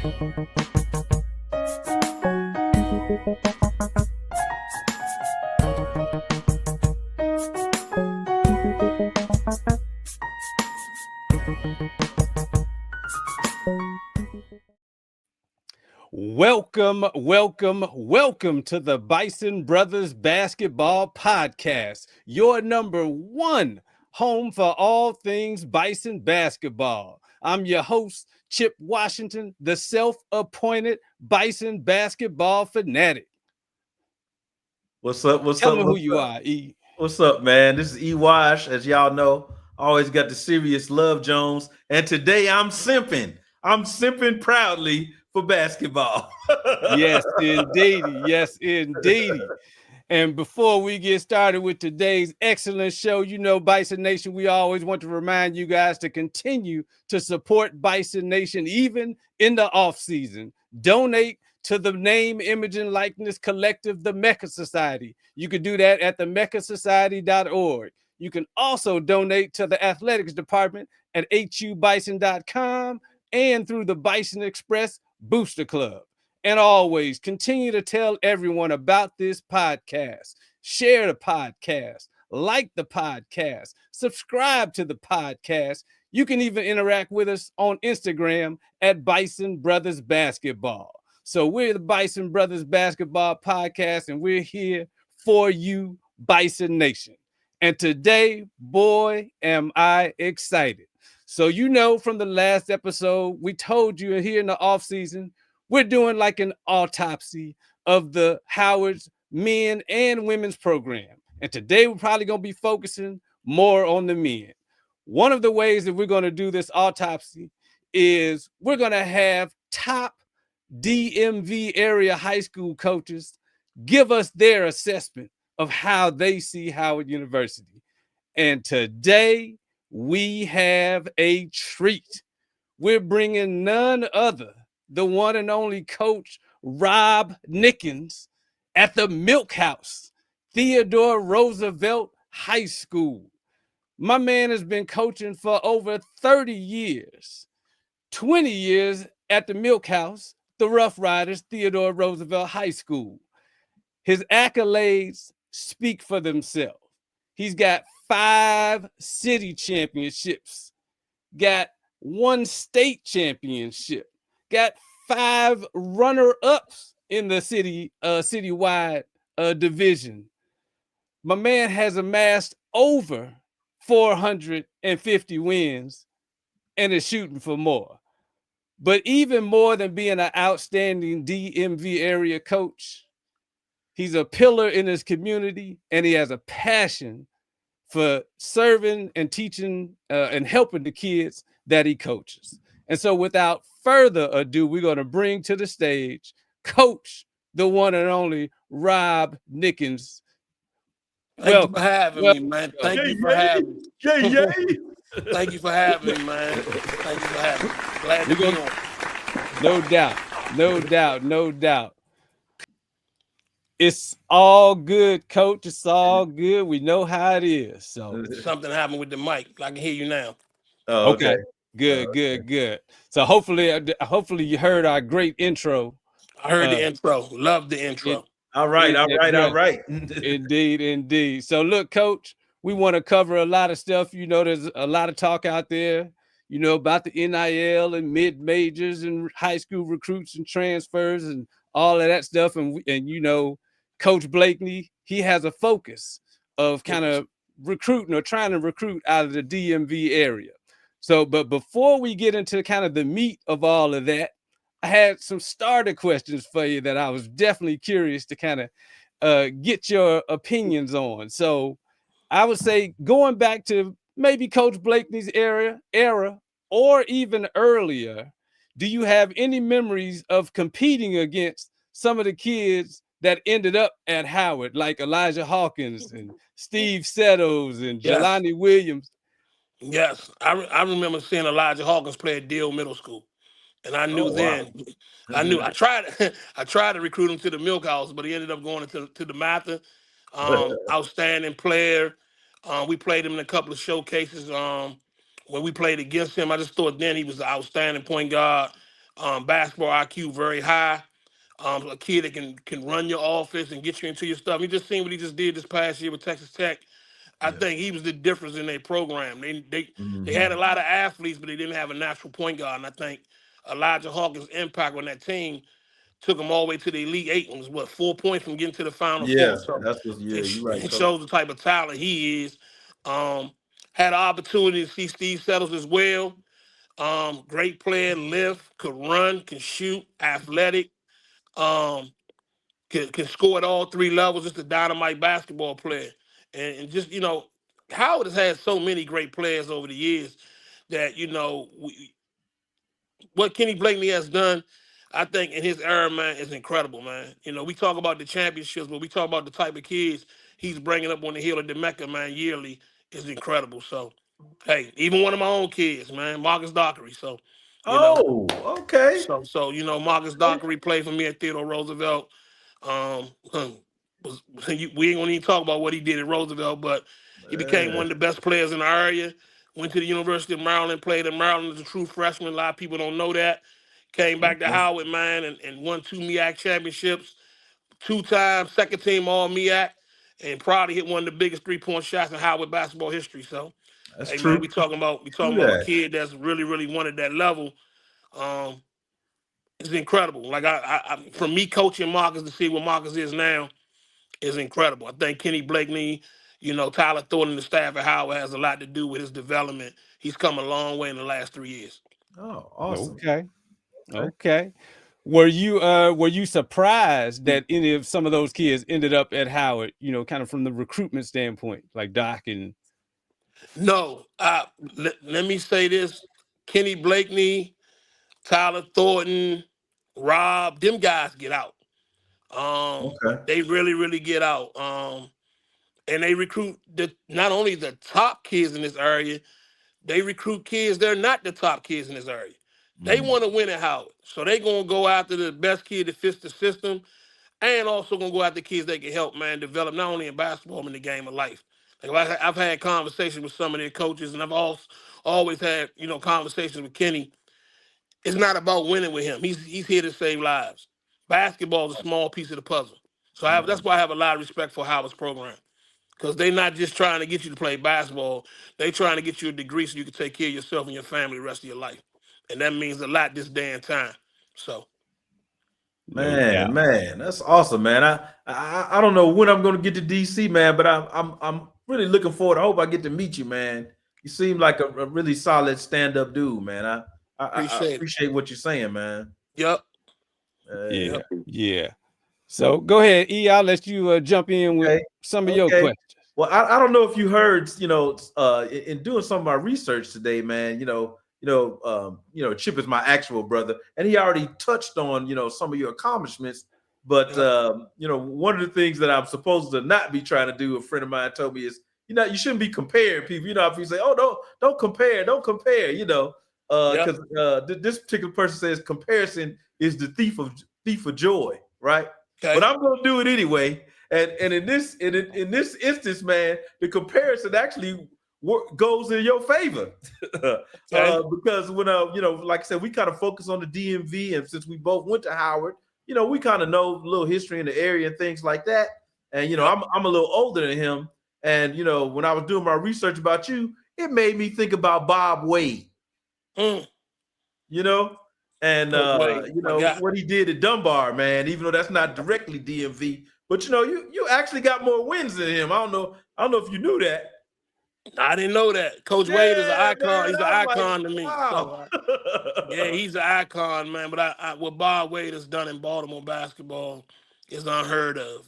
Welcome to the Bison Brothers Basketball Podcast, your number one home for all things Bison basketball. I'm your host, Chip Washington, the self-appointed Bison basketball fanatic. What's up? Tell me who you are, E. What's up, man? This is E. Wash, as y'all know. Always got the serious Love Jones, and today I'm simping. I'm simping proudly for basketball. Yes, indeedy. Yes, indeedy. And before we get started with today's excellent show, you know, Bison Nation, we always want to remind you guys to continue to support Bison Nation even in the off season. Donate to the name, image, and likeness collective, the Mecca Society. You can do that at themeccasociety.org. You can also donate to the athletics department at hubison.com and through the Bison Express Booster Club. And always continue to tell everyone about this podcast. Share the podcast, like the podcast, subscribe to the podcast. You can even interact with us on Instagram at Bison Brothers Basketball. So we're the Bison Brothers Basketball Podcast, and we're here for you, Bison Nation. And today, boy, am I excited. So you know from the last episode, we told you here in the offseason, we're doing like an autopsy of the Howard's men and women's program. And today we're probably going to be focusing more on the men. One of the ways that we're going to do this autopsy is we're going to have top DMV area high school coaches give us their assessment of how they see Howard University. And today we have a treat. We're bringing none other the one and only coach Rob Nickens at the MilkHouse, Theodore Roosevelt High School. My man has been coaching for over 30 years, 20 years at the MilkHouse, the Rough Riders, Theodore Roosevelt High School. His accolades speak for themselves. He's got 5 city championships, got 1 state championship, got 5 runner-ups in the citywide division. My man has amassed over 450 wins and is shooting for more. But even more than being an outstanding DMV area coach, he's a pillar in his community, and he has a passion for serving and teaching and helping the kids that he coaches. And so without further ado, we're going to bring to the stage Coach, the one and only Rob Nickens. Thank you for having me, man. Thank you for having me. Thank you for having me, man. Thank you for having me. Glad to be on. No doubt. It's all good, Coach. It's all good. We know how it is. So something happened with the mic. I can hear you now. Oh, okay. Good. So hopefully you heard our great intro. I heard the intro. Love the intro. All right. Indeed. So look, Coach, we want to cover a lot of stuff. You know, there's a lot of talk out there, you know, about the NIL and mid-majors and high school recruits and transfers and all of that stuff. And you know, Coach Blakeney, he has a focus of kind of recruiting or trying to recruit out of the DMV area. So, but before we get into kind of the meat of all of that, I had some starter questions for you that I was definitely curious to kind of get your opinions on. So I would say going back to maybe Coach Blakeney's era, or even earlier, do you have any memories of competing against some of the kids that ended up at Howard, like Elijah Hawkins and Steve Settles and Jelani Williams? Yes, I remember seeing Elijah Hawkins play at Deal Middle School, and I knew I tried to recruit him to the MilkHouse, but he ended up going to the Mecca. Outstanding player. We played him in a couple of showcases. When we played against him, I just thought then he was an outstanding point guard. Basketball IQ very high. A kid that can run your offense and get you into your stuff. You just seen what he just did this past year with Texas Tech. I Yeah. think he was the difference in their program. They had a lot of athletes, but they didn't have a natural point guard. And I think Elijah Hawkins' impact on that team took them all the way to the Elite Eight. And was what 4 points from getting to the Final Yeah, Four. So that's what. Yeah, you're right, it coach. shows the type of talent he is. Had an opportunity to see Steve Settles as well. Great player, lift, could run, can shoot, athletic. Um, can score at all three levels. Just a dynamite basketball player, and just Howard has had so many great players over the years that what Kenny Blakeney has done, I think in his era, man, is incredible, man. We talk about the championships, but we talk about the type of kids he's bringing up on the hill of the Mecca, man, yearly is incredible. So, hey, even one of my own kids, man, Marcus Dockery. So, you know, Oh, okay. Marcus Dockery played for me at Theodore Roosevelt. Um, we ain't gonna even talk about what he did at Roosevelt, but he became Yeah. one of the best players in the area. Went to the University of Maryland, played in Maryland as a true freshman. A lot of people don't know that. Came back to Okay. Howard, man, and won 2 MEAC championships, 2-time second team All MEAC, and probably hit one of the biggest 3-point shots in Howard basketball history. So, That's hey, true. man, we talking about True a that. kid that's really, really wanted that level. It's incredible. Like for me coaching Marcus to see what Marcus is now is incredible. I think Kenny Blakeney, Tyler Thornton and the staff at Howard has a lot to do with his development. He's come a long way in the last 3 years. Oh, awesome. Okay. Were you surprised that any of some of those kids ended up at Howard, kind of from the recruitment standpoint, like Doc and No, let me say this. Kenny Blakeney, Tyler Thornton, Rob, them guys get out. Okay. They really, really get out. And they recruit not only the top kids in this area, they recruit kids they're not the top kids in this area. They want to win at Howard. So they going to go after the best kid that fits the system and also going to go after kids that can help, man, develop not only in basketball, but in the game of life. Like I've had conversations with some of their coaches, and I've also always had, conversations with Kenny. It's not about winning with him. He's here to save lives. Basketball is a small piece of the puzzle. So that's why I have a lot of respect for Howard's program. Because they're not just trying to get you to play basketball. They're trying to get you a degree so you can take care of yourself and your family the rest of your life. And that means a lot this day and time. So, Man, that's awesome, man. I don't know when I'm going to get to DC, man, but I'm really looking forward. I hope I get to meet you, man. You seem like a really solid stand-up dude, man. I appreciate what you're saying, man. Yep. Yeah. So go ahead, E. I'll let you jump in with some of your questions. Well, I don't know if you heard, in doing some of my research today, man, Chip is my actual brother, and he already touched on, some of your accomplishments. But one of the things that I'm supposed to not be trying to do, a friend of mine told me, is you shouldn't be comparing people. If you say, oh, don't compare, because this particular person says comparison is the thief of joy, right? Okay. But I'm going to do it anyway. And in this instance, man, the comparison actually goes in your favor. Because when like I said, we kind of focus on the DMV, and since we both went to Howard, we kind of know a little history in the area and things like that. And I'm a little older than him, and when I was doing my research about you, it made me think about Bob Wade. And what he did at Dunbar, man, even though that's not directly DMV, but you actually got more wins than him. I don't know if you knew that. I didn't know that. Coach Wade is an icon. Man, he's an icon to me. Wow. So, he's an icon, man. But what Bob Wade has done in Baltimore basketball is unheard of.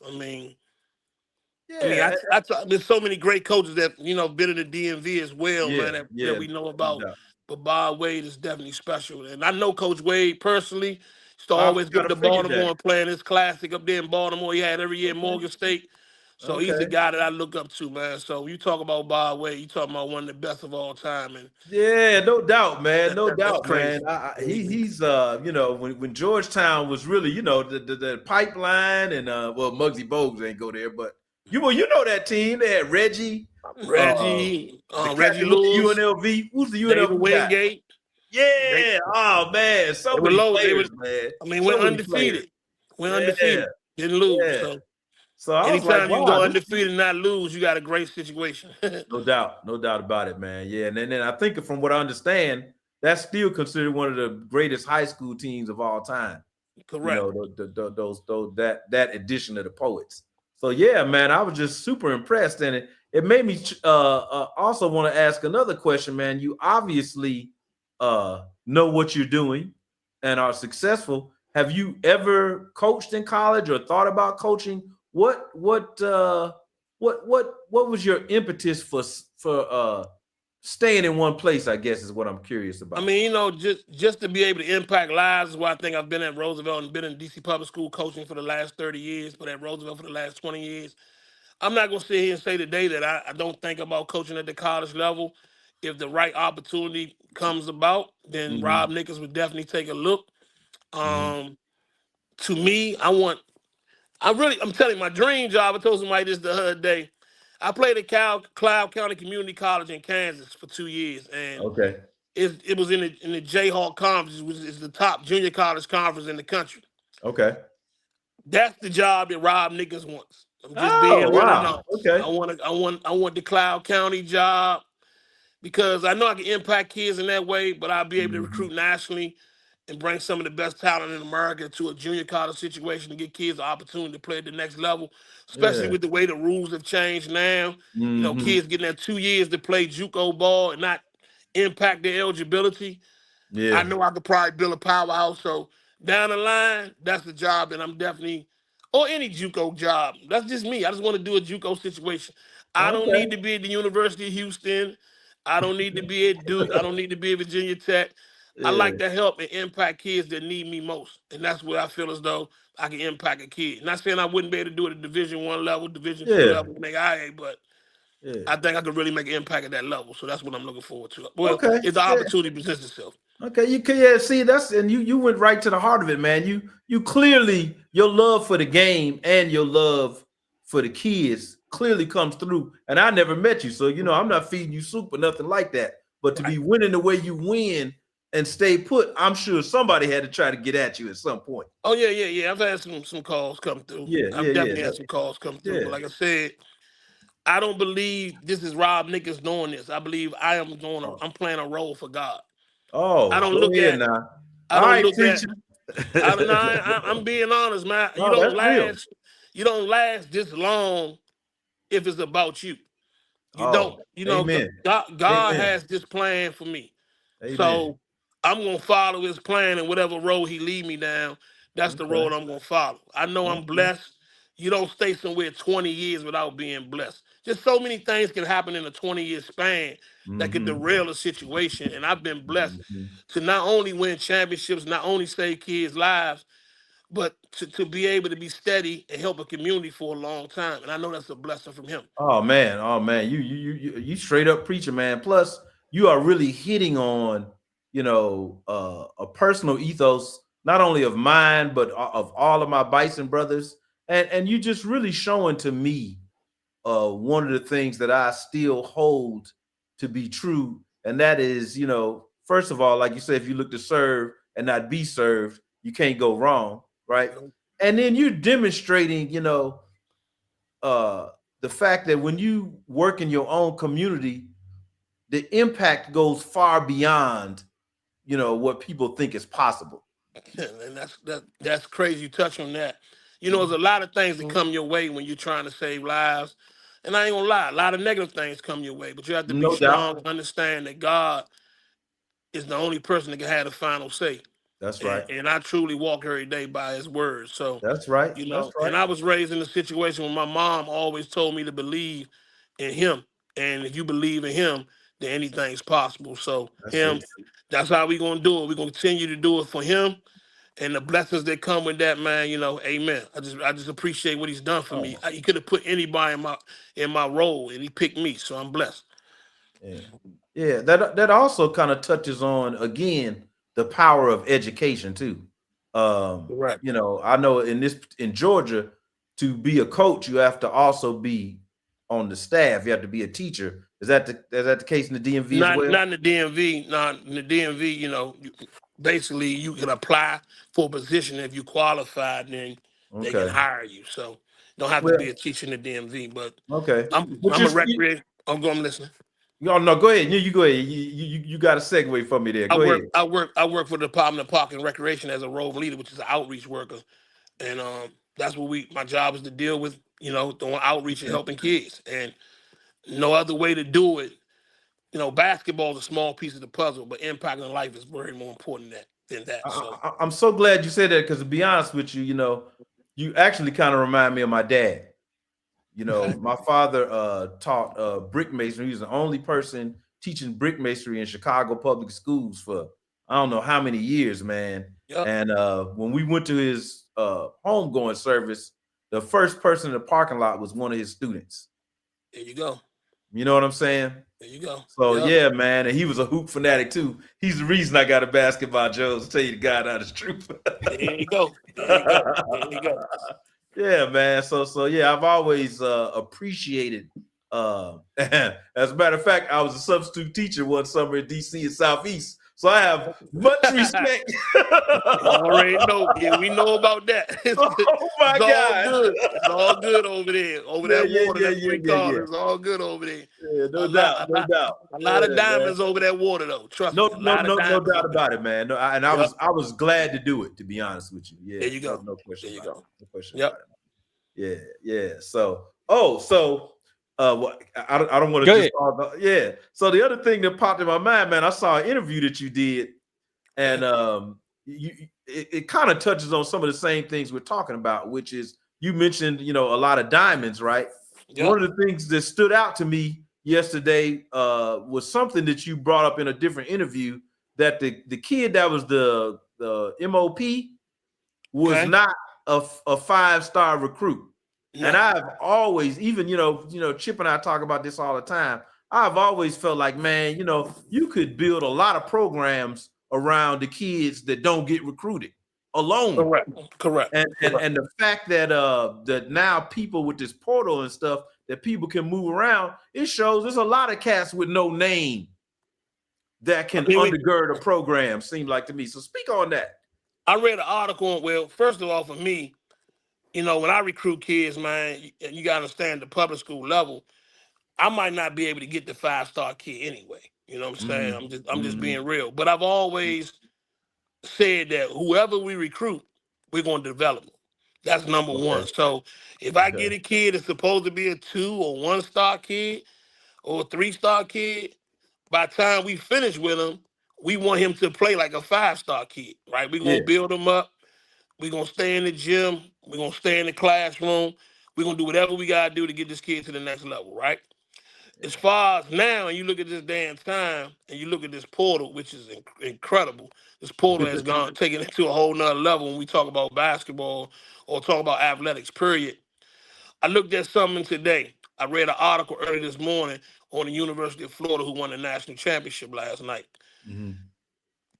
There's so many great coaches that been in the DMV as well, man, that we know about. Yeah. But Bob Wade is definitely special, and I know Coach Wade personally. Used to always go to Baltimore and play in his classic up there in Baltimore. He had every year in Morgan State. So he's the guy that I look up to, man. So you talk about Bob Wade, you talking about one of the best of all time, and no doubt, man, no doubt, man. He's when Georgetown was really the pipeline, and Muggsy Bogues ain't go there, but you know that team. They had Reggie Lewis, UNLV. Who's the UNLV David Wingate. Yeah. Oh man, so They were many low. players, man. I mean, So we're many undefeated. players. We're Yeah. undefeated. Didn't lose. Yeah. So So I was like, anytime you can wow, go this undefeated and not lose, you got a great situation. no doubt about it, man. Yeah, and then I think from what I understand, that's still considered one of the greatest high school teams of all time. You Correct. know, those that edition of the Poets. So yeah, man, I was just super impressed, and it made me also want to ask another question, man. You obviously know what you're doing and are successful. Have you ever coached in college or thought about coaching? What was your impetus for staying in one place? I guess is what I'm curious I about. mean, you know, just to be able to impact lives is why I think I've been at Roosevelt and been in DC public school coaching for the last 30 years, but at Roosevelt for the last 20 years. I'm not going to sit here and say today that I don't think about coaching at the college level. If the right opportunity comes about, then Mm-hmm. Rob Nickens would definitely take a look. Mm-hmm. To me, I'm telling you, my dream job, I told somebody this the other day. I played at Cloud County Community College in Kansas for 2 years, and Okay. it was in the Jayhawk Conference, which is the top junior college conference in the country. Okay. That's the job that Rob Nickens wants. I'm just Oh being real and wow. honest. Okay. I want the Cloud County job because I know I can impact kids in that way, but I'll be able to Mm-hmm. recruit nationally and bring some of the best talent in America to a junior college situation to get kids the opportunity to play at the next level, especially Yeah. with the way the rules have changed now. You know, Mm-hmm. kids getting that 2 years to play JUCO ball and not impact their eligibility. I Yeah. know I could probably build a powerhouse. So down the line, that's the job that I'm definitely, or any JUCO job. That's just me. I just want to do a JUCO situation. I don't Okay. need to be at the University of Houston. I don't need to be at Duke. I don't need to be at Virginia Tech. I Yeah. like to help and impact kids that need me most, and that's where I feel as though I can impact a kid. Not saying I wouldn't be able to do it at Division I level, Division II Yeah. level, make IA, but Yeah. I think I could really make an impact at that level. So that's what I'm looking forward to. Well, Okay. if the Yeah. opportunity presents itself. Okay. You can, yeah, see, that's, and you went right to the heart of it, man. You clearly, your love for the game and your love for the kids clearly comes through. And I never met you, so I'm not feeding you soup or nothing like that. But to be winning the way you win and stay put, I'm sure somebody had to try to get at you at some point. Oh yeah. I've had some calls come through. Yeah, I've definitely yeah. had some calls come through. Yeah. But like I said, I don't believe this is Rob Nickens doing this. I believe I'm playing a role for God. I Oh, don't go look ahead at now. I All don't right, look at preacher. I'm being honest, man. No, that's real. You don't last this long if it's about you. You don't. Oh, You know, amen. God Amen. has this plan for me. Amen. So I'm gonna follow his plan, and whatever road he lead me down, that's the Okay. road I'm gonna follow. I know I'm Okay. blessed. You don't stay somewhere 20 years without being blessed. Just so many things can happen in a 20-year span that could Mm-hmm. derail a situation. And I've been blessed Mm-hmm. to not only win championships, not only save kids' lives, but to be able to be steady and help a community for a long time. And I know that's a blessing from him. Oh man. You straight up preacher, man. Plus, you are really hitting on, a personal ethos, not only of mine, but of all of my Bison brothers. And you just really showing to me one of the things that I still hold to be true, and that is, first of all, like you said, if you look to serve and not be served, you can't go wrong, right? And then you're demonstrating, the fact that when you work in your own community, the impact goes far beyond, what people think is possible. And that's crazy. You touch on that. You know, there's a lot of things that come your way when you're trying to save lives. And I ain't gonna lie, a lot of negative things come your way, but you have to be No doubt. strong and understand that God is the only person that can have the final say. That's right. And I truly walk every day by his words. So, That's right. you That's know, right. and I was raised in a situation where my mom always told me to believe in him. And if you believe in him, then anything's possible. So That's it. that's how we gonna do it. We're gonna continue to do it for him. And the blessings that come with that, man, amen. I just appreciate what he's done for me. Oh, He could have put anybody in my role, and he picked me, so I'm blessed. yeah. Yeah, that also kind of touches on, again, the power of education too. Correct. I know in Georgia, to be a coach, you have to also be on the staff. You have to be a teacher Is that the case in the DMV as well? Not in the DMV. Not in the DMV. Basically you can apply for a position. If you qualified, then they can hire you. So don't have to be a teacher in the DMV. But I'm a recreation. I'm listening. No, go ahead. You go ahead. You got a segue for me there. Go ahead. I work for the Department of Park and Recreation as a role leader, which is an outreach worker, and that's what my job is to deal with. Doing outreach and helping kids, and no other way to do it. Basketball is a small piece of the puzzle, but impacting life is very more important than that. So I'm so glad you said that, because to be honest with you, you actually kind of remind me of my dad. My father taught brick masonry. He was the only person teaching brick masonry in Chicago public schools for I don't know how many years, man. Yep. And when we went to his homegoing service, the first person in the parking lot was one of his students. There you go. You know what I'm saying? There you go. So yeah, man, and he was a hoop fanatic too. He's the reason I got a basketball Jones. To tell you the God honest truth. There you go. There you go. Yeah, man. So yeah, I've always appreciated. As a matter of fact, I was a substitute teacher one summer in DC and Southeast. So I have much respect. Already know. Yeah, we know about that. Oh my God. Good. It's all good over there. Over that water. It's all good over there. Yeah, no doubt. A lot of diamonds over that water, though. Trust me. No doubt about it, man. I was glad to do it, to be honest with you. Yeah. There you go. No question. There you go. No question. Yep. Yeah. So I don't want to just So the other thing that popped in my mind, man, I saw an interview that you did, and it kind of touches on some of the same things we're talking about, which is you mentioned a lot of diamonds, right? Yep. One of the things that stood out to me yesterday was something that you brought up in a different interview, that the kid that was the MOP was not a 5-star recruit. Yeah. And I've always, even Chip and I talk about this all the time. I've always felt like, man, you could build a lot of programs around the kids that don't get recruited alone. Correct. And the fact that that now people with this portal and stuff, that people can move around, it shows there's a lot of cats with no name that can undergird a program. Seemed like to me. So speak on that. I read an article. Well, first of all, for me, when I recruit kids, man, you got to understand the public school level, I might not be able to get the 5-star kid anyway. You know what I'm saying? I'm just being real. But I've always said that whoever we recruit, we're going to develop them. That's number one. So if I get a kid that's supposed to be a 2 or 1-star kid or a 3-star kid, by the time we finish with him, we want him to play like a 5-star kid, right? We're going to build him up. We're going to stay in the gym. We're going to stay in the classroom. We're going to do whatever we got to do to get this kid to the next level, right? As far as now, and you look at this damn time, and you look at this portal, which is incredible. This portal has taken it to a whole nother level when we talk about basketball or talk about athletics, period. I looked at something today. I read an article early this morning on the University of Florida, who won the national championship last night.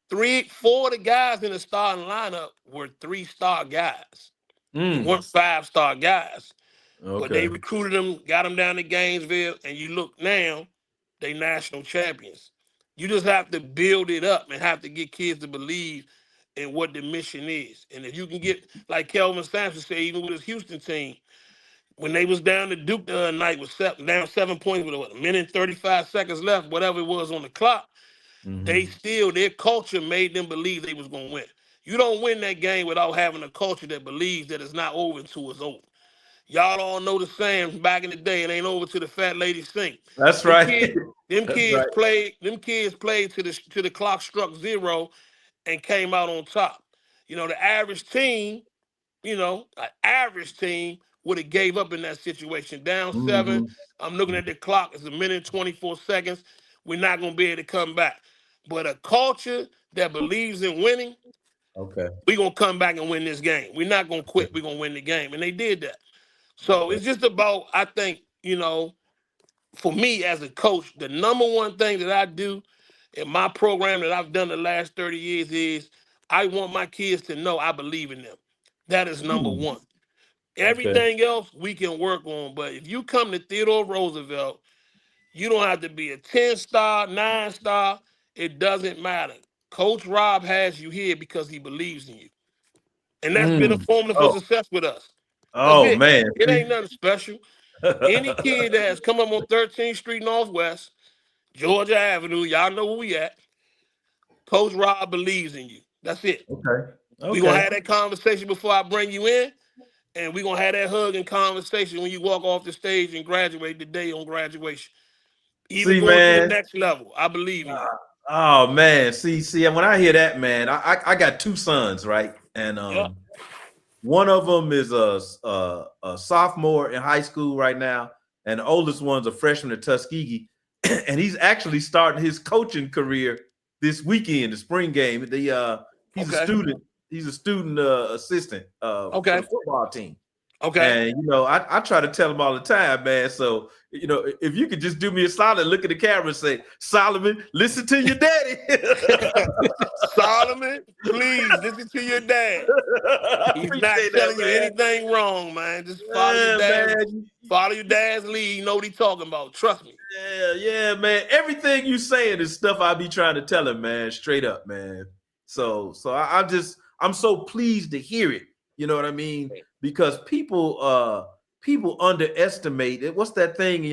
4 of the guys in the starting lineup were 3-star guys. Weren't 5-star guys. But they recruited them, got them down to Gainesville, and you look now, they national champions. You just have to build it up and have to get kids to believe in what the mission is. And if you can get, like Kelvin Sampson said, even with his Houston team, when they was down to Duke the other night, down 7 points with a minute and 35 seconds left, whatever it was on the clock, their culture made them believe they was going to win. You don't win that game without having a culture that believes that it's not over until it's over. Y'all all know the saying back in the day, it ain't over till the fat lady sing. That's right. Them kids played to the clock struck 0 and came out on top. The average team, an average team would have gave up in that situation. Down 7. I'm looking at the clock. It's a minute and 24 seconds. We're not going to be able to come back. But a culture that believes in winning, we're going to come back and win this game. We're not going to quit. We're going to win the game. And they did that. So it's just about, I think, for me as a coach, the number one thing that I do in my program that I've done the last 30 years is I want my kids to know I believe in them. That is number one. Everything else we can work on. But if you come to Theodore Roosevelt, You don't have to be a 10-star, 9-star. It doesn't matter. Coach Rob has you here because he believes in you. And that's been a formula for success with us. That's Oh it. man. It ain't nothing special. Any kid that has come up on 13th Street Northwest, Georgia Avenue, y'all know where we at. Coach Rob believes in you. That's it. Okay. We're going to have that conversation before I bring you in, and we're going to have that hug and conversation when you walk off the stage and graduate the day on graduation. Even going to the next level, I believe in you. Oh, man. See, when I hear that, man, I got 2 sons, right? And one of them is a sophomore in high school right now, and the oldest one's a freshman at Tuskegee, and he's actually starting his coaching career this weekend, the spring game. He's a student. He's a student assistant for the football team. Okay. And I try to tell him all the time, man. So if you could just do me a solid, look at the camera and say, Solomon, listen to your daddy. Solomon, please listen to your dad. He's not telling you anything wrong, man. Just follow your dad. Follow your dad's lead. You know what he's talking about. Trust me. Yeah, man. Everything you saying is stuff I be trying to tell him, man. Straight up, man. So I'm so pleased to hear it. You know what I mean? Because people underestimate it. What's that thing?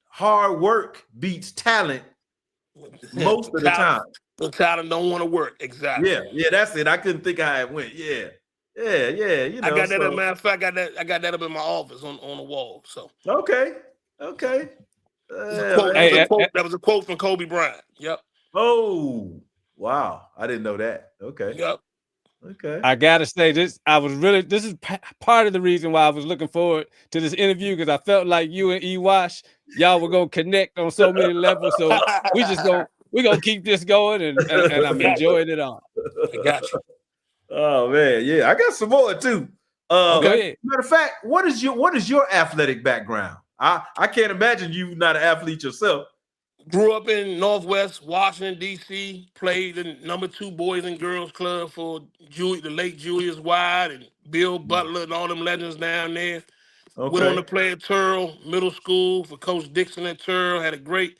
Hard work beats talent most of the time. The talent don't want to work. Exactly. Yeah, that's it. I couldn't think of how it went. Yeah. I got that. As a matter of fact, I got that up in my office on the wall. So okay. That was a quote from Kobe Bryant. Yep. Oh, wow! I didn't know that. Okay. Yep. Okay. I gotta say this. This is part of the reason why I was looking forward to this interview, because I felt like you and E-Wash, y'all were gonna connect on so many levels. So we're gonna keep this going, and I'm enjoying it all. I got you. Oh man, yeah, I got some more too. Okay. Matter of fact, what is your athletic background? I can't imagine you not an athlete yourself. Grew up in Northwest Washington, D.C., played the #2 Boys and Girls Club for the late Julius Wide and Bill Butler and all them legends down there. Okay. Went on to play at Turl Middle School for Coach Dixon at Turl. Had a great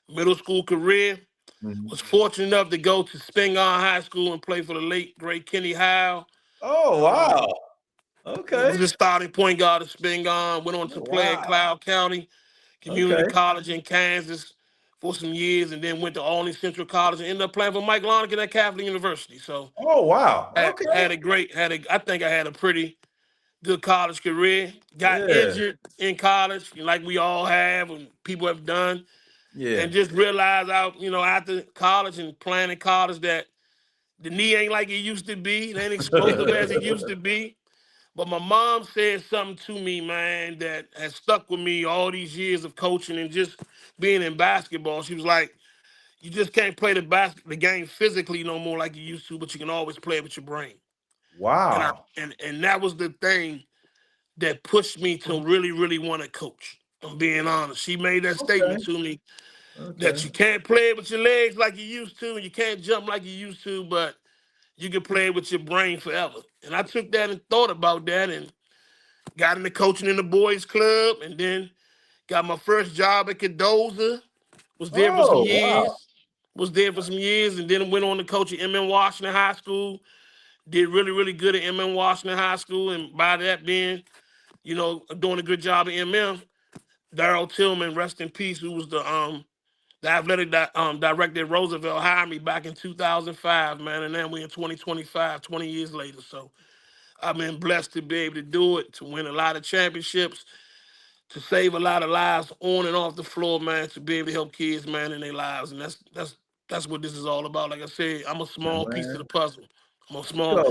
middle school career. Mm-hmm. Was fortunate enough to go to Spingarn High School and play for the late, great Kenny Howe. Oh, wow. Okay. Was the starting point guard at Spingarn. Went on to play at Cloud County Community College in Kansas for some years, and then went to Albany Central College and ended up playing for Mike Lonigan at Catholic University. So, I think I had a pretty good college career. Got injured in college, like we all have, and people have done. Yeah. And just realized after college and playing in college that the knee ain't like it used to be. It ain't explosive as it used to be. But my mom said something to me, man, that has stuck with me all these years of coaching and just being in basketball. She was like, you just can't play the game physically no more like you used to, but you can always play it with your brain. Wow. And that was the thing that pushed me to really, really want to coach. I'm being honest. She made that statement to me that you can't play it with your legs like you used to, and you can't jump like you used to, but you can play it with your brain forever. And I took that and thought about that and got into coaching in the boys club, and then got my first job at Cadoza. Was there for some years. Wow. Was there for some years, and then went on to coach at M.M. Washington High School. Did really, really good at M.M. Washington High School, and by that being, doing a good job at M.M., Darryl Tillman, rest in peace, who was the athletic director at Roosevelt, hired me back in 2005, man, and then we're in 2025, 20 years later. So I've been blessed to be able to do it, to win a lot of championships, to save a lot of lives on and off the floor, man, to be able to help kids, man, in their lives. And that's what this is all about. Like I said, I'm a small piece of the puzzle. I'm a small,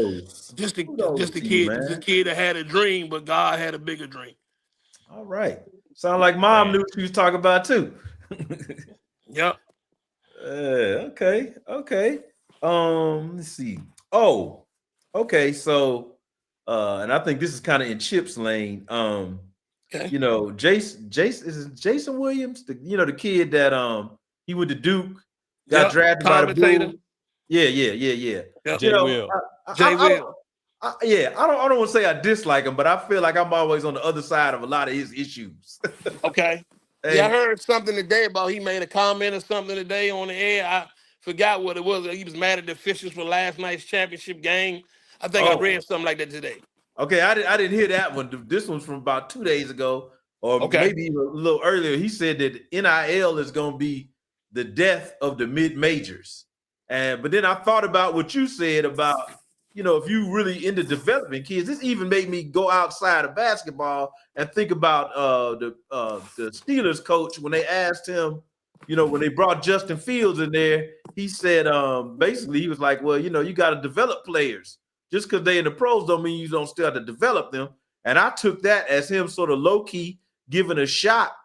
just a kid that had a dream, but God had a bigger dream. All right. Sound like mom knew what she was talking about too. Yep. Okay. Let's see. Oh, okay. So, and I think this is kind of in Chip's lane. Jason Williams, the kid that he went to Duke, got drafted by the Bulls. Yeah. Jay Will. I don't want to say I dislike him, but I feel like I'm always on the other side of a lot of his issues. Okay. And, Yeah, I heard something today about he made a comment or something today on the air. I forgot what it was. He was mad at the officials for last night's championship game. I think I read something like that today. Okay, I didn't hear that one. This one's from about 2 days ago, or maybe even a little earlier. He said that NIL is going to be the death of the mid majors. But then I thought about what you said about, if you really into developing kids. This even made me go outside of basketball and think about the Steelers coach when they asked him, when they brought Justin Fields in there. He said basically he was like, well, you got to develop players. Just because they're in the pros don't mean you don't still have to develop them. And I took that as him sort of low-key giving a shot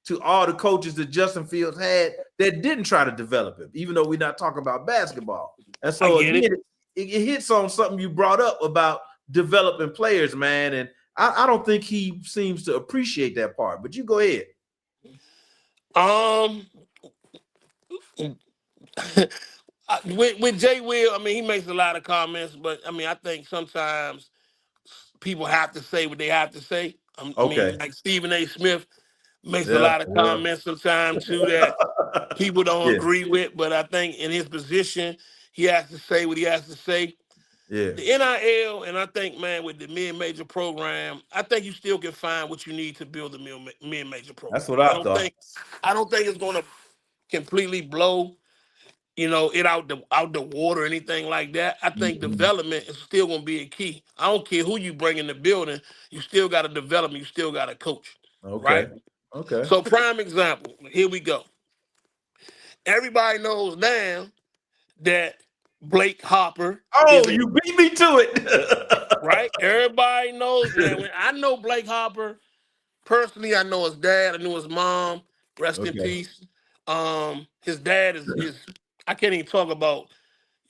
to all the coaches that Justin Fields had that didn't try to develop him, even though we're not talking about basketball. And so again, it hits on something you brought up about developing players, man. And I don't think he seems to appreciate that part. But you go ahead. With Jay Will, I mean, he makes a lot of comments, but I mean, I think sometimes people have to say what they have to say. I mean, like Stephen A. Smith makes a lot of comments sometimes too that people don't agree with, but I think in his position, he has to say what he has to say. Yeah. The NIL, and I think, man, with the mid-major program, I think you still can find what you need to build a mid-major program. That's what I thought. I don't think it's going to completely blow, it out the water or anything like that. I think development is still going to be a key. I don't care who you bring in the building, you still got to develop, you still got to coach. Okay. Right? Okay. So prime example, here we go. Everybody knows now that Blake Harper. You beat me to it. Right? Everybody knows that. I know Blake Harper personally. I know his dad. I knew his mom. Rest in peace. His dad is I can't even talk about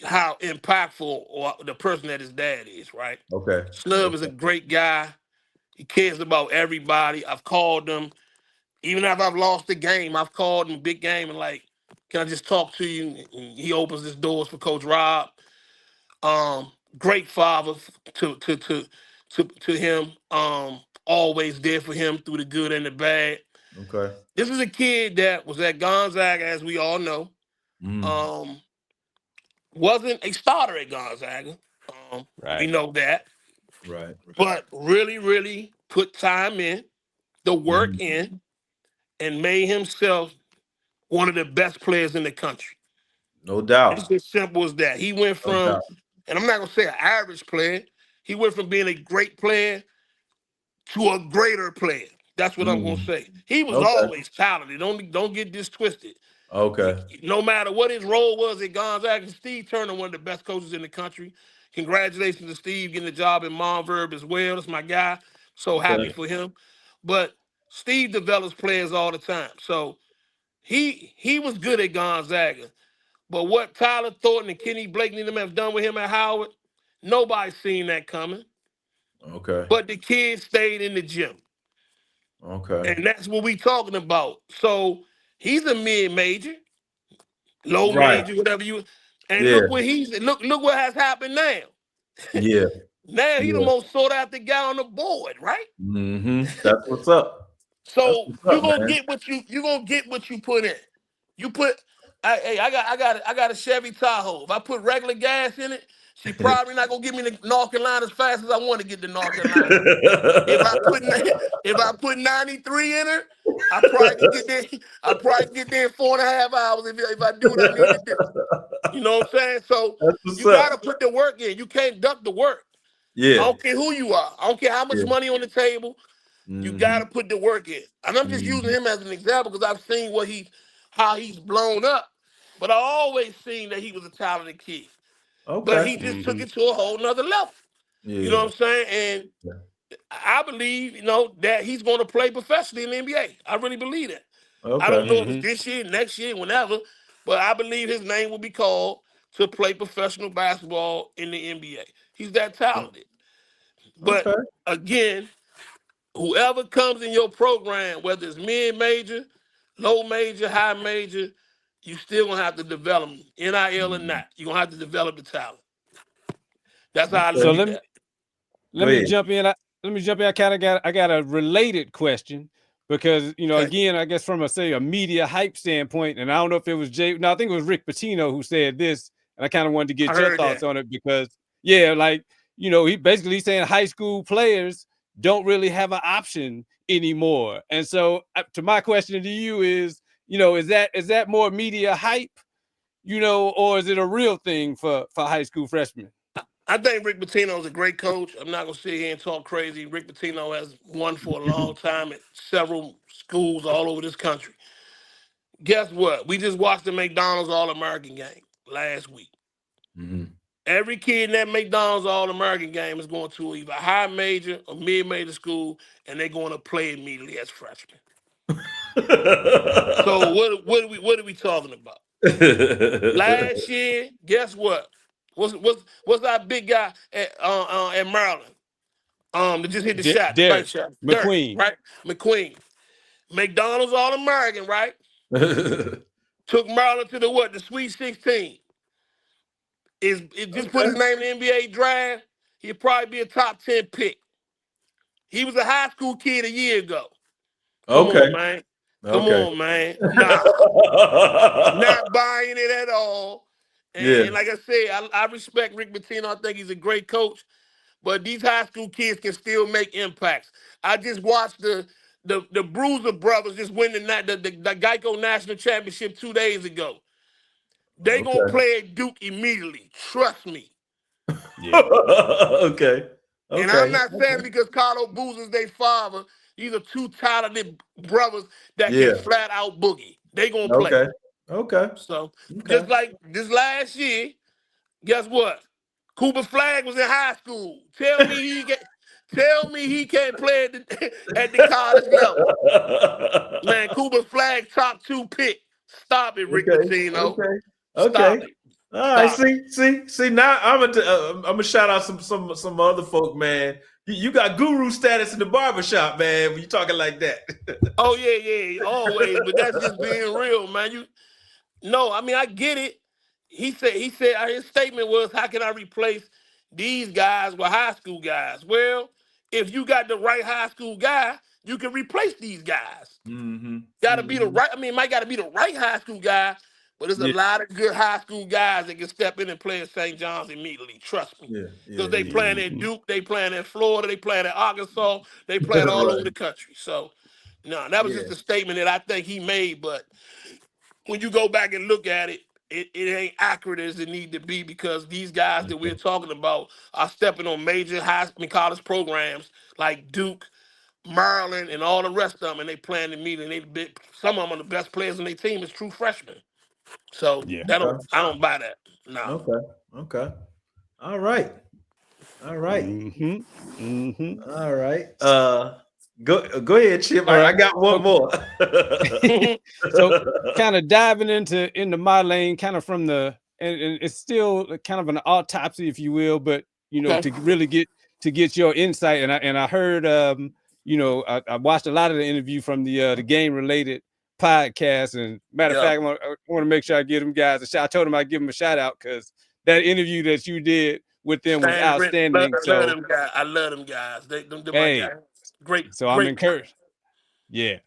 how impactful or the person that his dad is, right? Okay. Snub is a great guy. He cares about everybody. I've called him. Even if I've lost the game, I've called him big game and like, can I just talk to you? And he opens his doors for Coach Rob. Great father to him. Always there for him through the good and the bad. Okay. This is a kid that was at Gonzaga, as we all know. Wasn't a starter at Gonzaga. Right. We know that. Right. But really, really put time in, the work in, and made himself one of the best players in the country. No doubt. It's as simple as that. He went from, and I'm not going to say an average player, he went from being a great player to a greater player. That's what I'm going to say. He was always talented. Don't get this twisted. Okay. No matter what his role was at Gonzaga, Steve Turner, one of the best coaches in the country. Congratulations to Steve getting a job in Monverb as well. That's my guy. So happy for him. But Steve develops players all the time. So he was good at Gonzaga. But what Tyler Thornton and Kenny Blakeney them have done with him at Howard, nobody's seen that coming. Okay. But the kid stayed in the gym. Okay. And that's what we talking about. So he's a mid-major, low major, whatever you. And look what look what has happened now. Yeah. Now he's the most sought after guy on the board, right? That's what's up. So you're gonna get what you put in. You put I got a Chevy Tahoe. If I put regular gas in it, she probably not gonna give me the North Carolina as fast as I want to get to North Carolina. if I put 93 in her, I probably get there in 4.5 hours if I do what I need to do. You know what I'm saying? So you gotta put the work in. You can't duck the work. Yeah. I don't care who you are. I don't care how much money on the table. You gotta put the work in. And I'm just using him as an example because I've seen how he's blown up. But I always seen that he was a talented kid. Okay. But he just took it to a whole nother level. Yeah. You know what I'm saying? And I believe, that he's going to play professionally in the NBA. I really believe that. Okay. I don't know if it's this year, next year, whenever, but I believe his name will be called to play professional basketball in the NBA. He's that talented. But again, whoever comes in your program, whether it's mid-major, low major, high major, you still gonna have to develop them, NIL or not. You're gonna have to develop the talent. That's how I look at that. Go me ahead. jump in. Let me jump in. I got a related question because again, I guess from a media hype standpoint, and I don't know if it was Jay. No, I think it was Rick Pitino who said this, and I kind of wanted to I get your heard thoughts that. on it because like he basically saying high school players don't really have an option anymore. And so, to my question to you is that more media hype, or is it a real thing for high school freshmen? I think Rick Pitino is a great coach. I'm not gonna sit here and talk crazy. Rick Pitino has won for a long time at several schools all over this country. Guess what? We just watched the McDonald's All-American game last week. Mm-hmm. Every kid in that McDonald's All-American game is going to either high major or mid-major school, and they're going to play immediately as freshmen. So what are we talking about? Last year, guess what? What's our big guy at Maryland? That just hit the shot, the bank Derek shot. Dirk, McQueen. right? McQueen. McDonald's All-American, right? Took Maryland to the Sweet 16. It just put his name in the NBA draft. He'd probably be a top 10 pick. He was a high school kid a year ago. Come on, man. Come on, man. Nah. Not buying it at all. And like I said, I respect Rick Pitino. I think he's a great coach. But these high school kids can still make impacts. I just watched the Bruiser brothers just win the Geico National Championship 2 days ago. They gonna play at Duke immediately. Trust me. Yeah. Okay. And I'm not saying because Carlo Boozer's their father. These are two talented brothers that can flat out boogie. They gonna play. Okay. So just like this last year, guess what? Cooper Flagg was in high school. Tell me he can't play at the college level. Man, Cooper Flagg top 2 pick. Stop it, Rick Pitino. Stop it. All right. See. Now I'm gonna shout out some other folk, man. You got guru status in the barbershop, man. When you talking like that. Oh yeah, always. But that's just being real, man. I get it. He said his statement was, how can I replace these guys with high school guys? Well, if you got the right high school guy, you can replace these guys. Mm-hmm. Gotta be the right. It might gotta be the right high school guy, but there's a lot of good high school guys that can step in and play at St. John's immediately. Trust me. Because they playing at Duke, they playing at Florida, they playing at Arkansas, they playing all over the country. So, no, that was just a statement that I think he made. But when you go back and look at it, it ain't accurate as it need to be because these guys that we're talking about are stepping on major college programs like Duke, Maryland, and all the rest of them, and they playing the meet, and some of them are the best players on their team is true freshmen. So I don't buy that. No. Okay. All right. Mm-hmm. All right. Go ahead, Chip. Right. I got one more. So kind of diving into my lane, kind of from and it's still kind of an autopsy, if you will, but to really get your insight. And I heard I watched a lot of the interview from the game related podcast. And matter of fact, I want to make sure I give them guys a shout. I told them I'd give them a shout out because that interview that you did with them was outstanding. I love them guys. They're my guys. Great. So I'm encouraged. Yeah,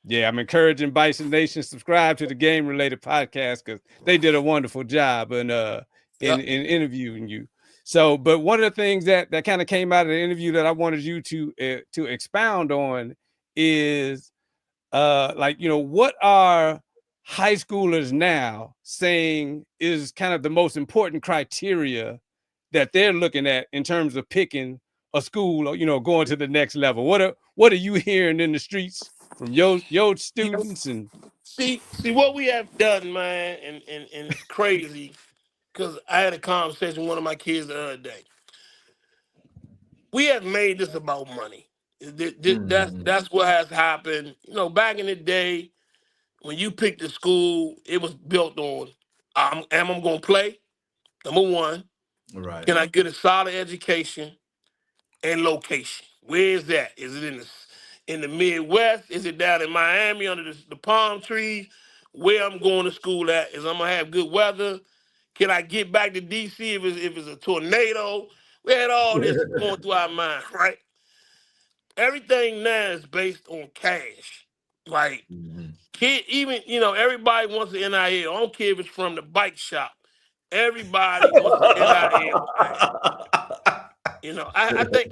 I'm encouraging Bison Nation subscribe to the game related podcast because they did a wonderful job in interviewing you. So, but one of the things that kind of came out of the interview that I wanted you to expound on is what are high schoolers now saying is kind of the most important criteria that they're looking at in terms of picking a school or going to the next level. What are you hearing in the streets from your students? And see what we have done, man, and it's crazy because I had a conversation with one of my kids the other day. We have made this about money. That's what has happened. Back in the day when you picked the school, it was built on am I gonna play? Number one. Right. Can I get a solid education and location? Where is that? Is it in the Midwest? Is it down in Miami under the palm trees? Where I'm going to school at? Is I'm gonna have good weather? Can I get back to DC if it's a tornado? We had all this going through our mind, right? Everything now is based on cash. Like, kid, even, everybody wants an NIL. I don't care if it's from the bike shop. Everybody wants an NIL, man. I think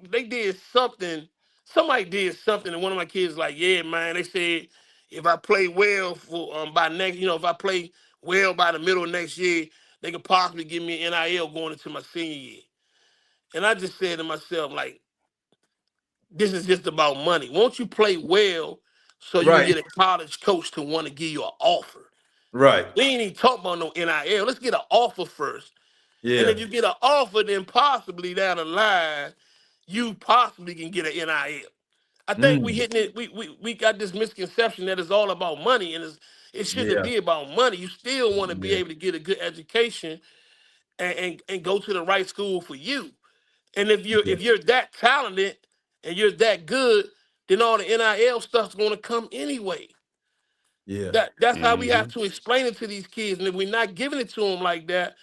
they did something, somebody did something, and one of my kids like, yeah, man, they said if I play well by next, if I play well by the middle of next year, they could possibly give me an NIL going into my senior year. And I just said to myself, like, this is just about money. Won't you play well so you can Right. get a college coach to want to give you an offer? Right. We ain't even talking about no NIL. Let's get an offer first. Yeah. And if you get an offer, then possibly down the line, you possibly can get an NIL. I think we hitting it. We got this misconception that it's all about money, and it shouldn't be about money. You still want to be able to get a good education and go to the right school for you. And if you're that talented and you're that good, then all the NIL stuff's going to come anyway. Yeah. That's how we have to explain it to these kids. And if we're not giving it to them like that,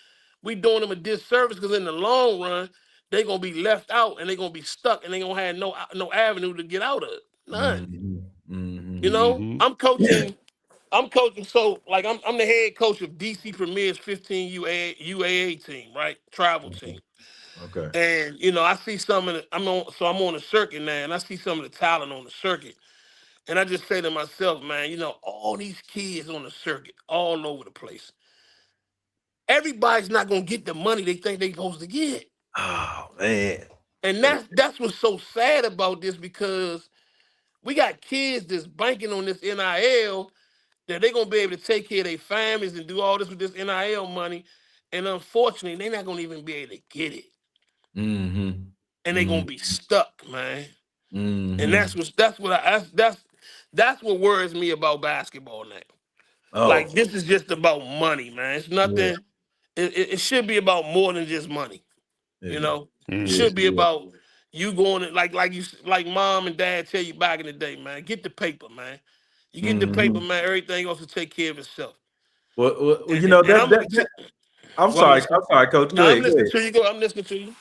we doing them a disservice, because in the long run, they're gonna be left out and they're gonna be stuck and they're gonna have no avenue to get out of it. None. I'm coaching. So like I'm the head coach of DC Premier's 15 UAA team, right? Travel team. Okay. And I see some of the I'm on the circuit now, and I see some of the talent on the circuit. And I just say to myself, man, all these kids on the circuit, all over the place. Everybody's not gonna get the money they think they're supposed to get. Oh man. And that's what's so sad about this, because we got kids that's banking on this NIL that they're gonna be able to take care of their families and do all this with this NIL money. And unfortunately, they're not gonna even be able to get it. And they're gonna be stuck, man. And that's what worries me about basketball now. Oh. Like, this is just about money, man. It's nothing. It should be about more than just money. It should be about you going to, like mom and dad tell you back in the day, man. Get the paper, man. You get the paper, man. Everything else will take care of itself. Well, I'm Well, sorry, Coach. no, Go I'm ahead. listening to you. I'm listening to you.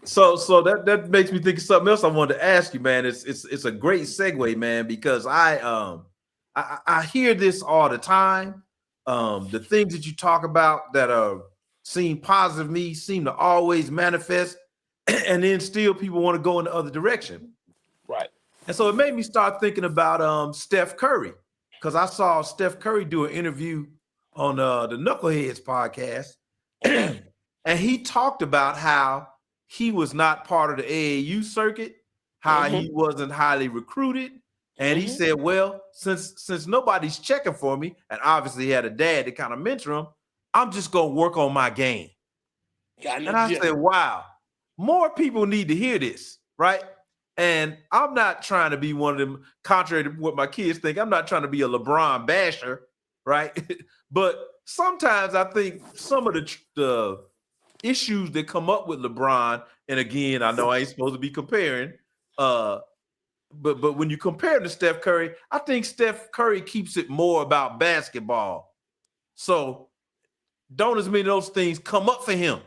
So that makes me think of something else I wanted to ask you, man. It's a great segue, man, because I hear this all the time. The things that you talk about that seem positive to me seem to always manifest, and then still people want to go in the other direction. Right. And so it made me start thinking about Steph Curry, because I saw Steph Curry do an interview on the Knuckleheads podcast, and he talked about how he was not part of the AAU circuit, how he wasn't highly recruited. And he said, well, since nobody's checking for me, and obviously he had a dad to kind of mentor him, I'm just going to work on my game. And I said, wow, more people need to hear this, right? And I'm not trying to be one of them, contrary to what my kids think, I'm not trying to be a LeBron basher, right? But sometimes I think some of the issues that come up with LeBron, and again, I know I ain't supposed to be comparing, but when you compare him to Steph Curry, I think Steph Curry keeps it more about basketball. So don't as many of those things come up for him.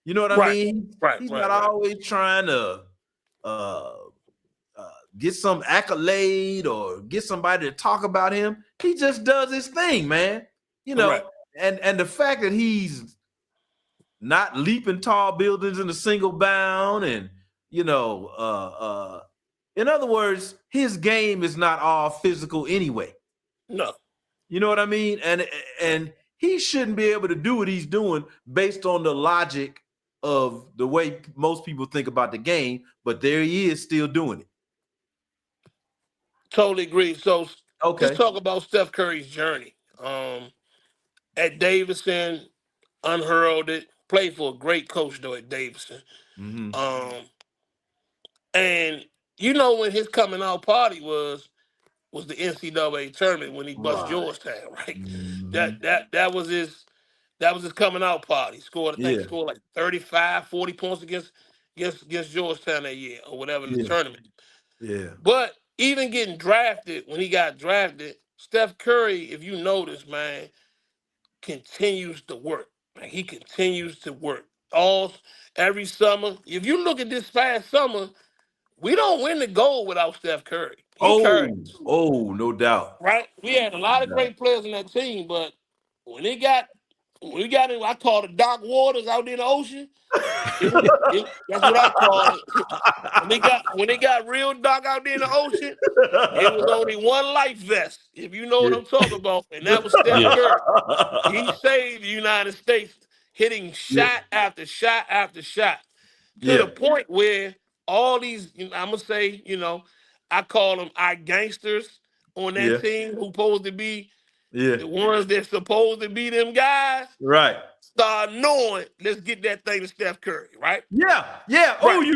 You know what I mean? He's not always trying to get some accolade or get somebody to talk about him. He just does his thing, man. And the fact that he's not leaping tall buildings in a single bound, and in other words, his game is not all physical anyway. No. You know what I mean? And he shouldn't be able to do what he's doing based on the logic of the way most people think about the game, but there he is still doing it. Totally agree. So let's talk about Steph Curry's journey. At Davidson, unheralded, played for a great coach though at Davidson. And when his coming out party was the NCAA tournament when he bust Georgetown, right? That was his coming out party. Scored like 35, 40 points against Georgetown that year or whatever in the tournament. Yeah. But even getting drafted, when he got drafted, Steph Curry, if you notice, man, continues to work. Like, he continues to work. every summer. If you look at this past summer, we don't win the gold without Steph Curry. He carried us, No doubt. right? We had a lot of great players in that team, but when we got in, I call it dark waters out in the ocean. That's what I call it. When it got real dark out there in the ocean, it was only one life vest, if you know what I'm talking about, and that was Steph Curry. He saved the United States, hitting shot after shot after shot, to the point where all these, I'm gonna say, I call them our gangsters on that team who supposed to be the ones that's supposed to be them guys. Right. Start knowing, let's get that thing to Steph Curry, right? Yeah. Right.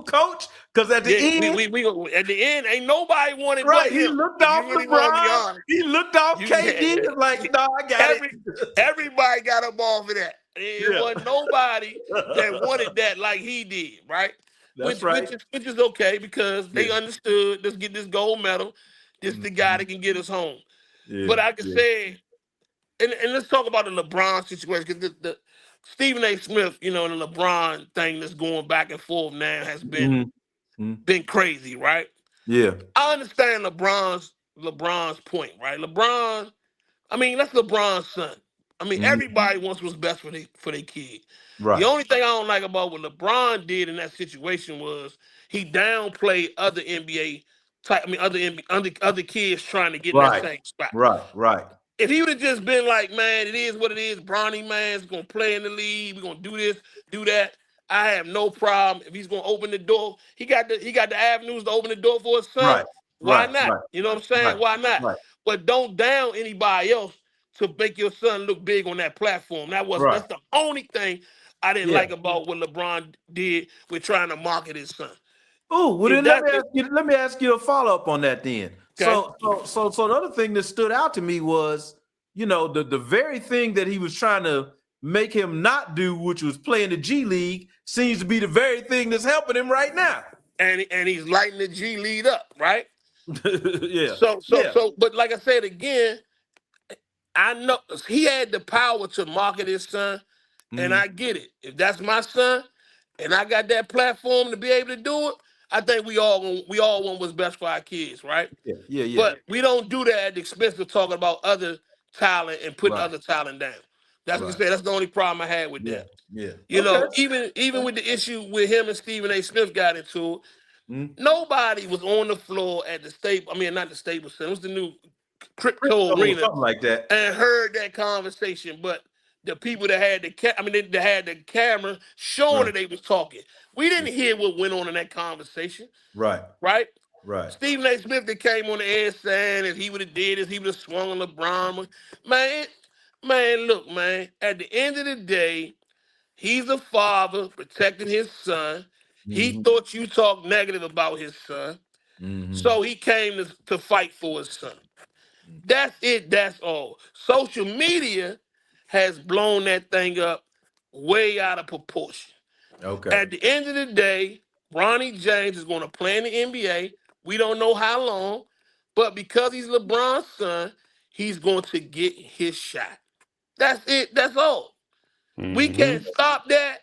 Coach. Because at the end, we at the end, ain't nobody wanted right. but him. He looked off LeBron. He looked off KD. Like, no, I got it. Everybody got up off of that. It wasn't nobody that wanted that like he did, right? That's which is okay, because they understood, let's get this gold medal. This the guy that can get us home. But I can say, and let's talk about the LeBron situation, because the Stephen A. Smith, and the LeBron thing that's going back and forth now has been crazy, right? Yeah. I understand LeBron's point, right? LeBron, that's LeBron's son. Everybody wants what's best for their kid. Right. The only thing I don't like about what LeBron did in that situation was he downplayed other NBA type. Other kids trying to get in that same spot. Right. If he would have just been like, man, it is what it is. Bronny man's gonna play in the league. We're gonna do this, do that. I have no problem if he's gonna open the door. He got the avenues to open the door for his son. Right. Why not? Right. You know what I'm saying? Right. Why not? Right. But don't down anybody else to make your son look big on that platform. That's the only thing I didn't like about what LeBron did with trying to market his son. Oh, well, then let me ask you a follow-up on that then. Okay. So the other thing that stood out to me was, the very thing that he was trying to make him not do, which was play in the G League, seems to be the very thing that's helping him right now. And he's lighting the G League up, right? Yeah. But like I said again, I know he had the power to market his son, and I get it. If that's my son, and I got that platform to be able to do it, I think we all want what's best for our kids, right? Yeah. But we don't do that at the expense of talking about other talent and putting other talent down. That's what I said. That's the only problem I had with that. Yeah. Even with the issue with him and Stephen A. Smith got into it, nobody was on the floor at the Staples. Not the Staples Center. It was the new Crypto Arena, something like that, and heard that conversation. But the people that had they had the camera showing that they was talking. We didn't hear what went on in that conversation. Right. Stephen A. Smith that came on the air saying if he would have did this, he would have swung on LeBron. Man, look, man. At the end of the day, he's a father protecting his son. He thought you talked negative about his son, so he came to fight for his son. That's it. That's all. Social media has blown that thing up way out of proportion. Okay. At the end of the day, Bronny James is going to play in the NBA. We don't know how long, but because he's LeBron's son, he's going to get his shot. That's it. That's all. We can't stop that.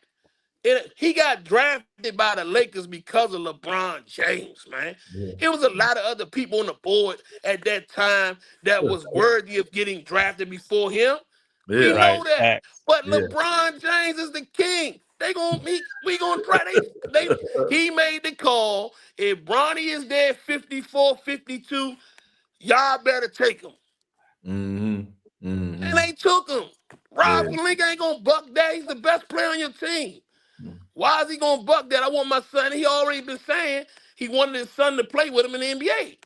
He got drafted by the Lakers because of LeBron James, man. It was a lot of other people on the board at that time that was worthy of getting drafted before him. We know that. But LeBron James is the king. We gonna try. He made the call. If Bronny is there 54, 52, y'all better take him. And they took him. Rob Pelinka ain't gonna buck that. He's the best player on your team. Why is he gonna buck that? I want my son. He already been saying he wanted his son to play with him in the NBA.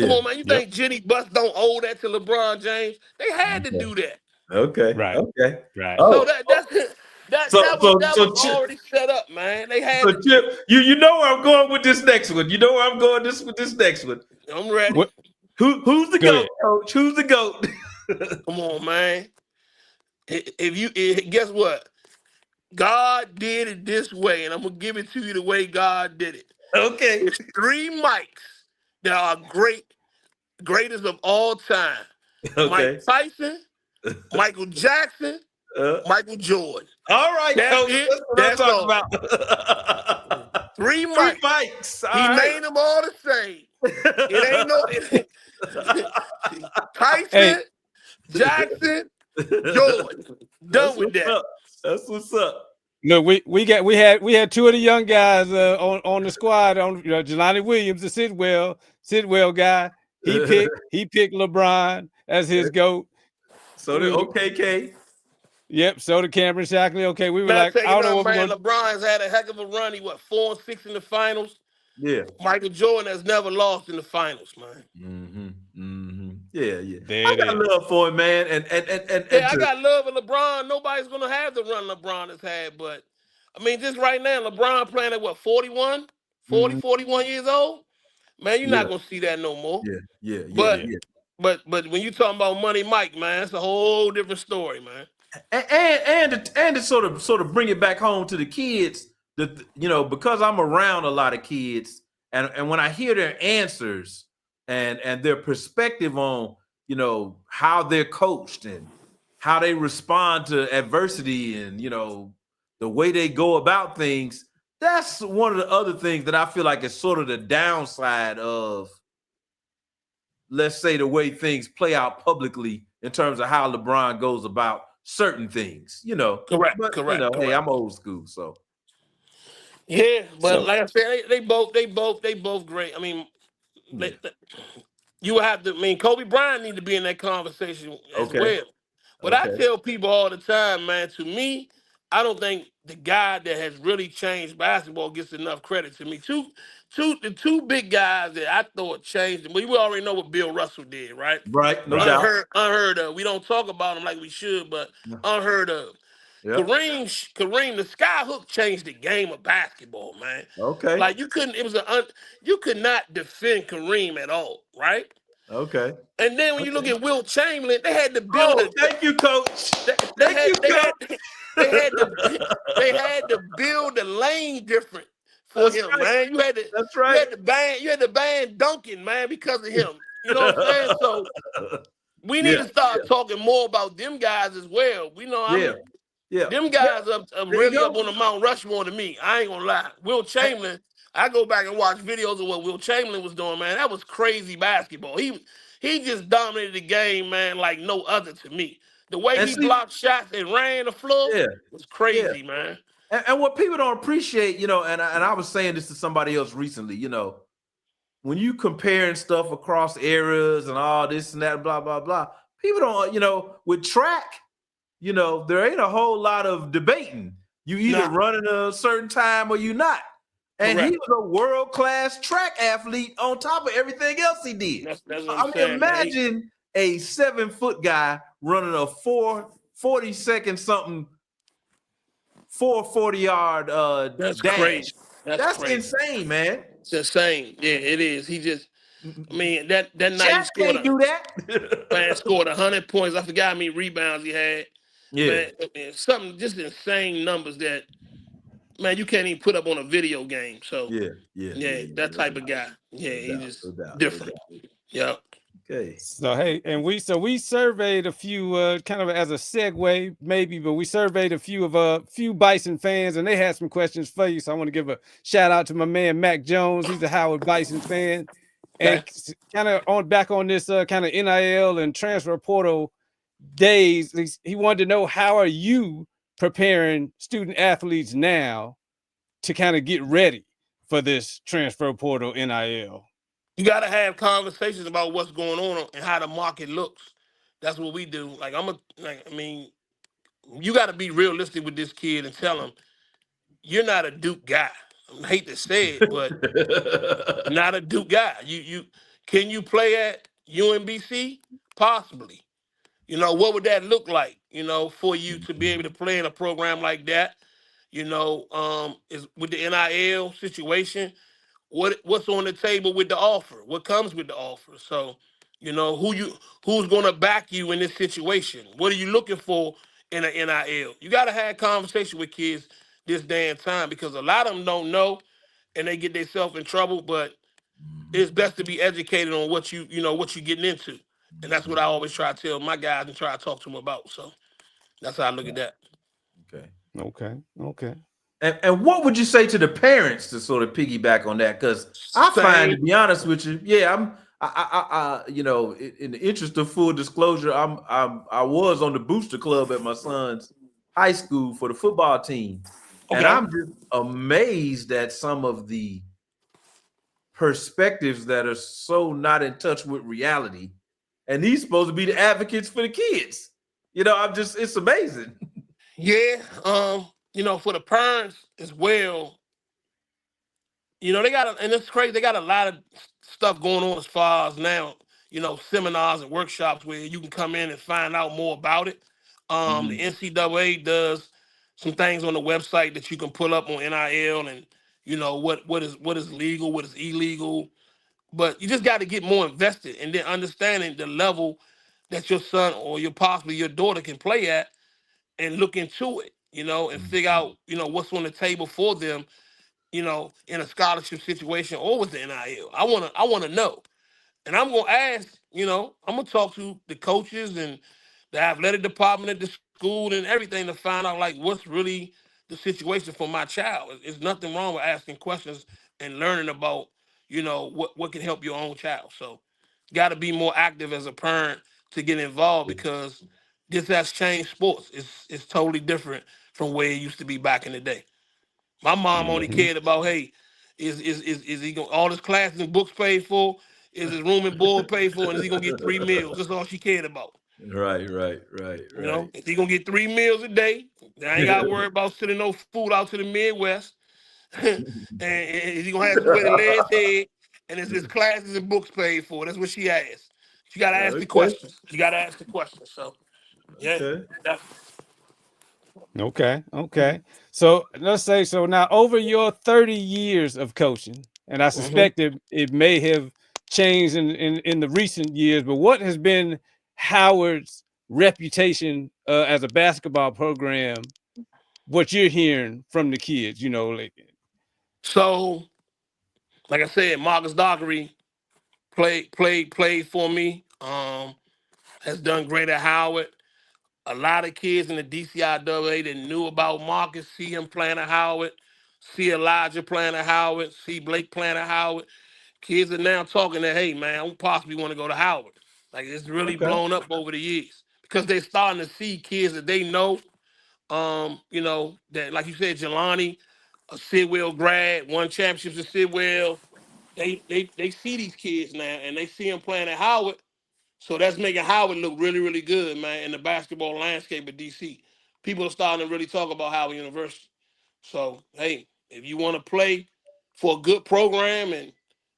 Come on, man. You think Jenny Buss don't owe that to LeBron James? They had to do that. Okay. So that was already set up, man. They had to. Chip, you know where I'm going with this next one. You know where I'm going with this next one. I'm ready. Who's the GOAT, Coach? Who's the GOAT? Come on, man. Guess what? God did it this way, and I'm gonna give it to you the way God did it. Okay. It's 3 mics that are greatest of all time. Okay. Mike Tyson, Michael Jackson, Michael Jordan. All right, That's Coach. it. That's what That's I'm all. talking about. 3 Three mics. mics. He made them all the same. It ain't no Tyson, Hey. Jackson, Jordan. Done with that. Up. That's what's up. Look, we had two of the young guys on the squad on Jelani Williams, the Sidwell guy. He picked LeBron as his GOAT. So did OKK. Yep. So did Cameron Shackley. Okay, we were Man, like, I I don't know know, what we're man. gonna. LeBron's had a heck of a run. He 4-6 in the finals. Yeah. Michael Jordan has never lost in the finals, man. Yeah. I got love for him, man. And I got love for LeBron. Nobody's gonna have the run LeBron has had, but I mean, just right now, LeBron playing at 41 years old. Man, you're not gonna see that no more. Yeah. But when you talking about Money Mike, man, it's a whole different story, man. And to sort of bring it back home to the kids, because I'm around a lot of kids, and when I hear their answers and their perspective on how they're coached and how they respond to adversity and the way they go about things, that's one of the other things that I feel like is sort of the downside of, let's say, the way things play out publicly in terms of how LeBron goes about certain things, Correct. But, correct. Hey, I'm old school, so. Yeah, but like I said, they both great. I mean, you would have to. I mean, Kobe Bryant need to be in that conversation as well. But I tell people all the time, man. To me, I don't think the guy that has really changed basketball gets enough credit. To me, the two big guys that I thought changed. We already know what Bill Russell did, right? Right, no doubt. Unheard of. We don't talk about him like we should, but unheard of. Yep. Kareem, the sky hook changed the game of basketball, man. Okay. Like you could not defend Kareem at all, right? Okay. And then when you look at Wilt Chamberlain, they had to build it. Thank you, Coach. They had to build the lane different for him, man. You had to ban Duncan, man, because of him. You know what I'm saying? So we need to start talking more about them guys as well. We know them guys up really up on the Mount Rushmore to me. I ain't gonna lie. Wilt Chamberlain, I go back and watch videos of what Wilt Chamberlain was doing, man. That was crazy basketball. He just dominated the game, man, like no other to me. The way he blocked shots and ran the floor was crazy, man. And what people don't appreciate, and I was saying this to somebody else recently, when you comparing stuff across eras and all this and that, blah, blah, blah, people don't, with track, there ain't a whole lot of debating. You either running a certain time or you not. And he was a world-class track athlete on top of everything else he did. That's what I'm saying, imagine a 7-foot guy running a 440-second something 440-yard That's dash. crazy. That's crazy. insane, man. It's insane. Yeah, it is. He just, I mean, that night he scored. Do that. Man scored 100 points. I forgot how many rebounds he had. Yeah, man, something just insane numbers that, man, you can't even put up on a video game. So that type of guy. Yeah, he's just different. Yeah. Okay. So hey, and we surveyed a few kind of as a segue maybe, but we surveyed a few Bison fans, and they had some questions for you. So I want to give a shout out to my man Mac Jones. He's a Howard Bison fan, and kind of on this kind of NIL and transfer portal days. He wanted to know, how are you preparing student athletes now to kind of get ready for this transfer portal NIL? You got to have conversations about what's going on and how the market looks. That's what we do. You got to be realistic with this kid and tell him, you're not a Duke guy. I hate to say it, but not a Duke guy. Can you play at UMBC? Possibly. What would that look like, for you to be able to play in a program like that? Is with the NIL situation, what's on the table with the offer? What comes with the offer? So, who's going to back you in this situation? What are you looking for in an NIL? You got to have conversation with kids this day and time, because a lot of them don't know and they get themselves in trouble, but it's best to be educated on what what you're getting into. And that's what I always try to tell my guys and try to talk to them about. So, That's how I look at that. Okay. And what would you say to the parents to sort of piggyback on that? Because I find, to be honest with you, you know, in the interest of full disclosure, I was on the booster club at my son's high school for the football team, and I'm just amazed at some of the perspectives that are so not in touch with reality. And he's supposed to be the advocates for the kids. You know, it's amazing. Yeah, you know, for the parents as well, you know, and it's crazy, they got a lot of stuff going on as far as now, you know, seminars and workshops where you can come in and find out more about it. The NCAA does some things on the website that you can pull up on NIL and, you know, what is legal, what is illegal. But you just got to get more invested and then understanding the level that your son or possibly your daughter can play at and look into it, you know, and figure out, you know, what's on the table for them, you know, in a scholarship situation or with the NIL. I wanna know. And I'm gonna ask, you know, I'm gonna talk to the coaches and the athletic department at the school and everything to find out like what's really the situation for my child. There's nothing wrong with asking questions and learning about, you know, what can help your own child. So gotta be more active as a parent to get involved because this has changed sports. It's totally different from where it used to be back in the day. My mom only cared about, hey, is he gonna all his classes and books paid for? Is his room and board paid for? And is he gonna get 3 meals? That's all she cared about. Right. You know, if he gonna get 3 meals a day, I ain't gotta worry about sending no food out to the Midwest. And is he gonna have somewhere to lay his head? And is his classes and books paid for? That's what she asked. You gotta ask the questions. You gotta ask the questions. So yeah, definitely. Okay. So let's say so now over your 30 years of coaching, and I suspect it may have changed in the recent years, but what has been Howard's reputation as a basketball program? What you're hearing from the kids, you know, like so like I said, Marcus Dockery played for me. Has done great at Howard. A lot of kids in the DCIAA that knew about Marcus see him playing at Howard, see Elijah playing at Howard, see Blake playing at Howard. Kids are now talking that, hey man, I possibly want to go to Howard. Like it's really blown up over the years because they're starting to see kids that they know. You know, that like you said, Jelani, a Sidwell grad, won championships at Sidwell. They see these kids now and they see them playing at Howard. So that's making Howard look really, really good, man, in the basketball landscape of DC. People are starting to really talk about Howard University. So, hey, if you want to play for a good program and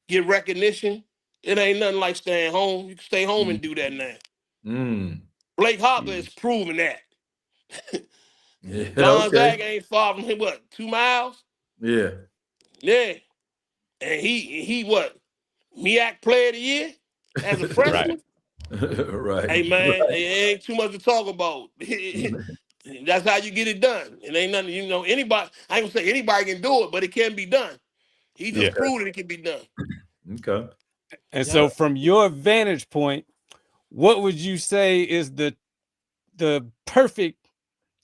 get recognition, it ain't nothing like staying home. You can stay home and do that now. Blake Harper is proving that. Gonzaga ain't far from him, what, 2 miles? Yeah. And he what? MEAC player of the year as a freshman? Right. Hey man, it ain't too much to talk about. That's how you get it done. It ain't nothing, you know, anybody, I ain't gonna say anybody can do it, but it can be done. He just proved that it can be done. Okay. And so from your vantage point, what would you say is the perfect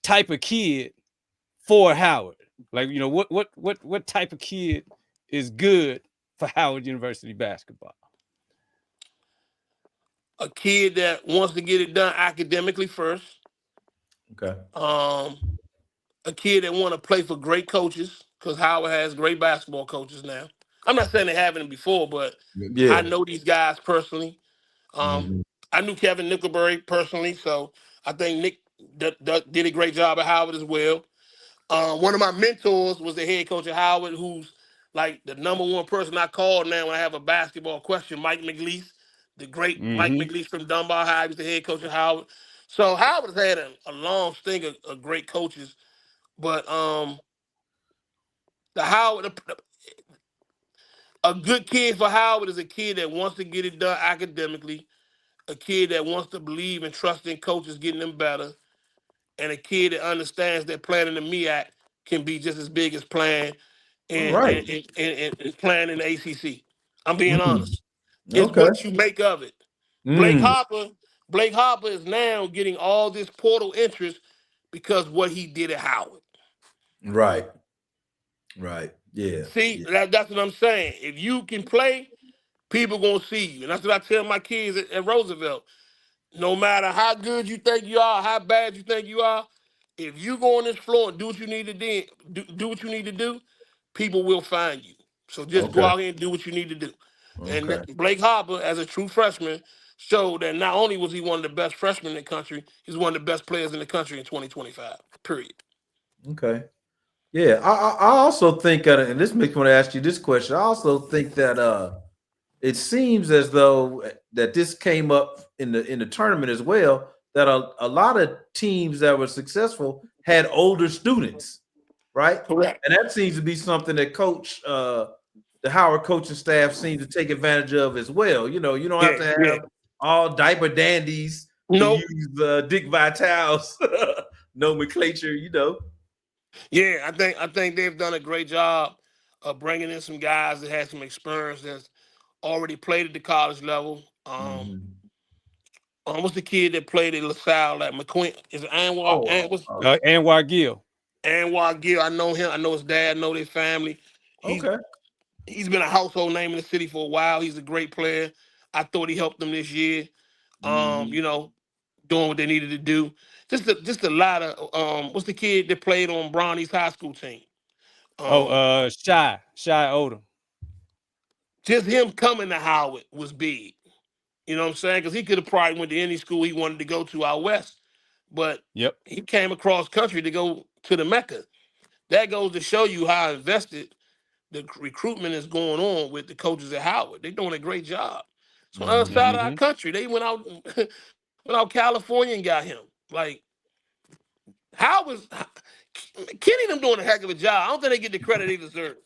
type of kid for Howard? Like, you know, what type of kid is good for Howard University basketball? A kid that wants to get it done academically first. Okay. A kid that want to play for great coaches, because Howard has great basketball coaches now. I'm not saying they haven't before, but I know these guys personally. I knew Kevin Nickelberry personally, so I think Nick did a great job at Howard as well. One of my mentors was the head coach at Howard, who's like the number one person I call now when I have a basketball question, Mike McLeese, the great Mike McLeese from Dunbar High. He was the head coach at Howard. So Howard's had a long string of great coaches, but a good kid for Howard is a kid that wants to get it done academically, a kid that wants to believe and trust in coaches getting them better, and a kid that understands that playing in the MEAC can be just as big as playing and playing in the ACC. I'm being honest. It's what you make of it. Blake Harper is now getting all this portal interest because what he did at Howard. Right. Yeah. See, that's what I'm saying. If you can play, people gonna see you, and that's what I tell my kids at Roosevelt. No matter how good you think you are, how bad you think you are, if you go on this floor and do what you need to do what you need to do, people will find you. So just go out here and do what you need to do. And Blake Harper, as a true freshman, showed that not only was he one of the best freshmen in the country, he's one of the best players in the country in 2025. Period. Okay. Yeah, I also think, and this makes me want to ask you this question. I also think that it seems as though that this came up in the tournament as well. That a lot of teams that were successful had older students, right? Correct. And that seems to be something that the Howard coaching staff seems to take advantage of as well. You know, you don't have to have all diaper dandies to use Dick Vitale's nomenclature. You know. Yeah, I think they've done a great job of bringing in some guys that had some experience that's already played at the college level. What's the kid that played at LaSalle at McQueen? Is it Anwar? Anwar Gill. Anwar Gill. I know him. I know his dad. I know their family. He's been a household name in the city for a while. He's a great player. I thought he helped them this year. You know, doing what they needed to do. Just a lot of what's the kid that played on Bronny's high school team? Shy Odom. Just him coming to Howard was big. You know what I'm saying? Because he could have probably went to any school he wanted to go to out west. But he came across country to go to the Mecca. That goes to show you how invested the recruitment is going on with the coaches at Howard. They're doing a great job. So on the other side of our country, they went out California and got him. Like, Kenny them doing a heck of a job. I don't think they get the credit they deserve.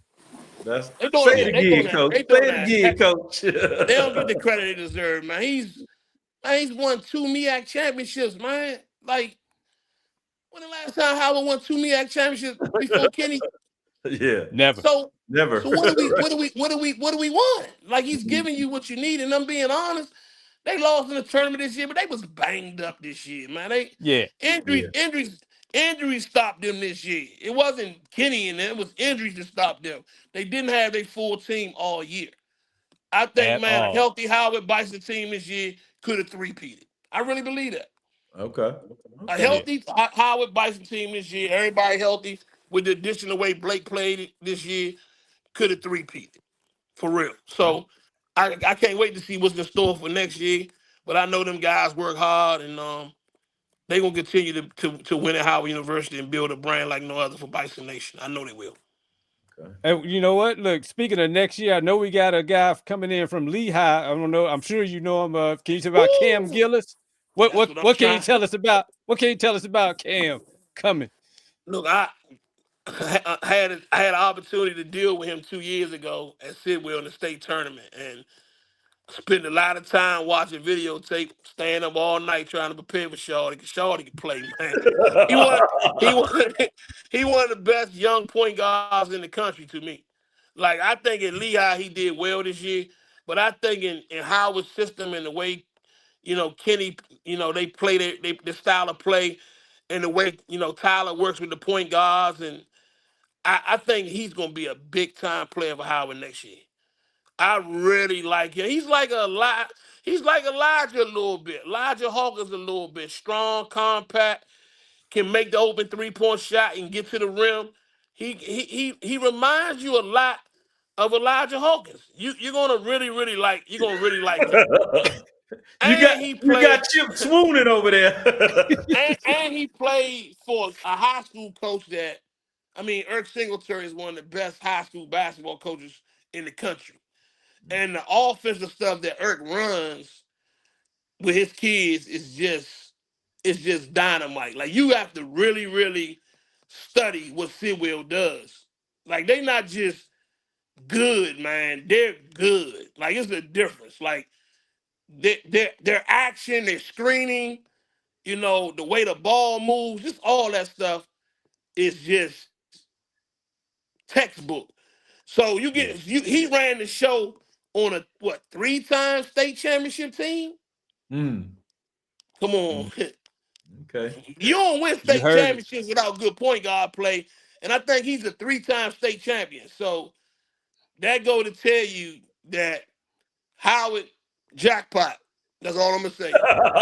Say it again, coach. Say it again, coach. They don't get the credit they deserve, man. He's won 2 MEAC championships, man. Like, when the last time Howard won 2 MEAC championships before Kenny? Yeah, never. So what do Right. we want? Like, he's giving you what you need, and I'm being honest. They lost in the tournament this year, but they was banged up this year, man. Injuries stopped them this year. It wasn't Kenny and them, it was injuries that stopped them. They didn't have their full team all year. I think, a healthy Howard Bison team this year could have three-peated. I really believe that. Okay. A healthy Howard Bison team this year, everybody healthy, with the addition of the way Blake played it this year, could have three-peated. For real. So I can't wait to see what's in store for next year. But I know them guys work hard, and they're going to continue to win at Howard University and build a brand like no other for Bison Nation. I know they will. And you know what? Look, speaking of next year, I know we got a guy coming in from Lehigh. I don't know. I'm sure you know him. Can you tell about Cam Gillus? What can you tell us about? What can you tell us about Cam coming? Look, I had an opportunity to deal with him 2 years ago at Sidwell in the state tournament, and spent a lot of time watching videotape, staying up all night trying to prepare for Shawty, because Shawty can play, man. He one of the best young point guards in the country to me. Like, I think at Lehigh he did well this year, but I think in Howard's system and the way, Kenny, they play their style of play, and the way, Tyler works with the point guards, and I think he's going to be a big time player for Howard next year. I really like him. He's like Elijah a little bit. Elijah Hawkins a little bit. Strong, compact, can make the open 3-point shot and get to the rim. He reminds you a lot of Elijah Hawkins. You're gonna really like him. You got Chip swooning over there. and he played for a high school coach that, Eric Singletary is one of the best high school basketball coaches in the country. And the offensive stuff that Eric runs with his kids is just dynamite. Like, you have to really, really study what Sidwell does. Like, they not just good, man. They're good. Like, it's a difference. Like, their action, their screening, the way the ball moves, just all that stuff is just textbook. So he ran the show on a 3-time state championship team. Come on. Okay. You don't win You state heard it. championships without good point guard play. And I think he's a 3-time state champion. So that go to tell you that Howard jackpot. That's all I'm gonna say.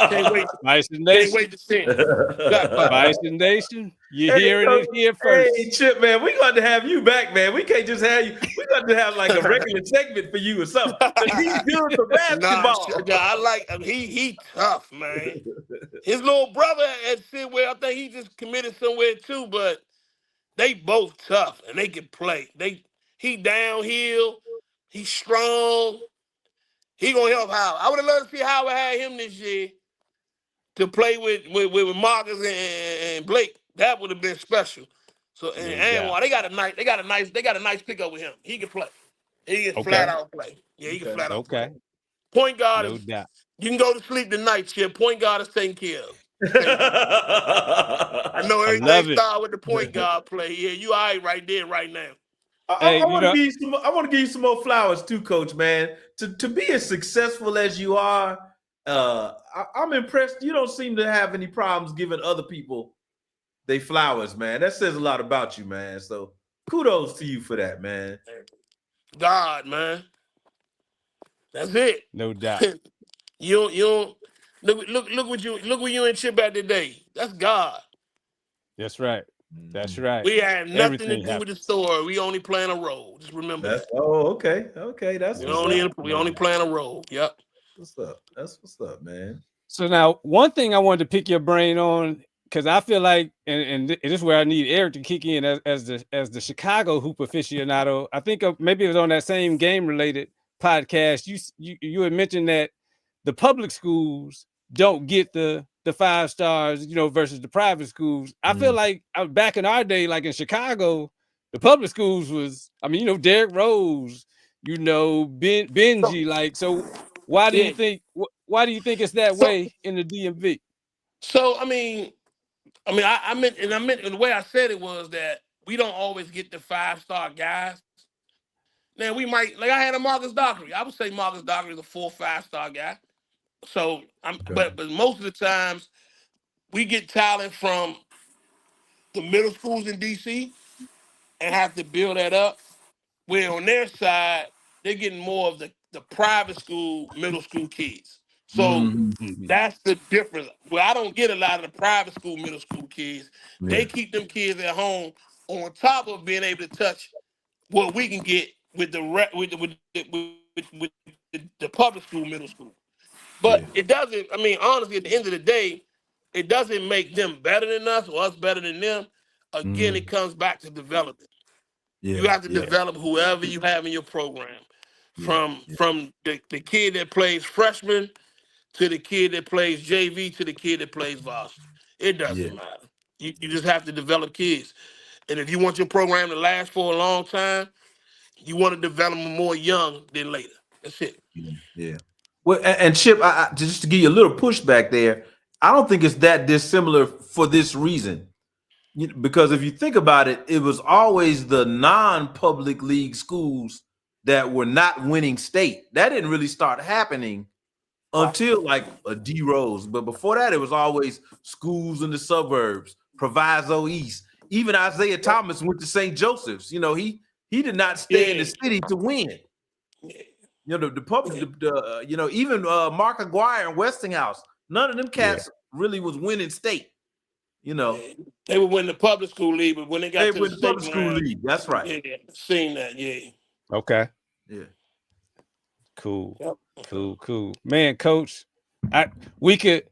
Can't wait. Bison Can't Nation. wait to see him. Jackpot. Bison Nation. You're Hey, hearing it here first. hey, Chip, man, we got to have you back, man. We can't just have you. We got to have like a regular segment for you or something. 'Cause he's good for basketball. I like him. He tough, man. His little brother at Sidwell, I think he just committed somewhere too, but they both tough and they can play. He downhill, he's strong. He gonna help Howard. I would have loved to see Howard had him this year to play with Marcus and Blake. That would have been special. So and they got a nice pickup with him. He can play. He can flat out play. Yeah, he can flat out play. Point guard No is doubt. you can go to sleep tonight, Chip. Point guard is taken care of. I know everything started with the point guard play. Yeah, you all right there right now. I want to give you some more flowers too, Coach, man. To be as successful as you are, I'm impressed. You don't seem to have any problems giving other people they flowers, man. That says a lot about you, man. So kudos to you for that, man. God, man. That's it. No doubt. you don't look what you and Chip at today. That's God. That's right. That's right. We had nothing to do with the story. We only playing a role. Just remember that. Oh, okay. Okay. That's we only playing a role. Yep. What's up? That's what's up, man. So now one thing I wanted to pick your brain on, because I feel like, and this is where I need Eric to kick in as the Chicago hoop aficionado. I think maybe it was on that same game related podcast. You had mentioned that the public schools don't get the 5 stars, versus the private schools. I feel like back in our day, like in Chicago, the public schools was, Derrick Rose, Benji, like, so why do you think it's that way in the DMV? So I meant the way I said it was that we don't always get the 5-star guys. Now we might, like I had a Marcus Dockery. I would say Marcus Dockery is a 4 5-star guy. So but most of the times we get talent from the middle schools in DC and have to build that up. Where on their side, they're getting more of the private school, middle school kids. So that's the difference. Well, I don't get a lot of the private school, middle school kids. Yeah. They keep them kids at home on top of being able to touch what we can get with the public school, middle school. But it doesn't, honestly, at the end of the day, it doesn't make them better than us or us better than them. Again, it comes back to development. Yeah, you have to develop whoever you have in your program. From the kid that plays freshman to the kid that plays JV to the kid that plays varsity. It doesn't matter. You just have to develop kids. And if you want your program to last for a long time, you want to develop them more young than later. That's it. Yeah. Well, and Chip, just to give you a little pushback there, I don't think it's that dissimilar for this reason. Because if you think about it, it was always the non-public league schools that were not winning state. That didn't really start happening until like a D Rose. But before that, it was always schools in the suburbs, Proviso East. Even Isaiah Thomas went to St. Joseph's. He did not stay in the city to win. The public, even Mark Aguirre and Westinghouse, none of them cats really was winning state. They would win the public school league, but when they got to the public school league, that's right. Yeah, seen that, Okay. Yeah. Cool. Yep. Cool. Man, Coach, we could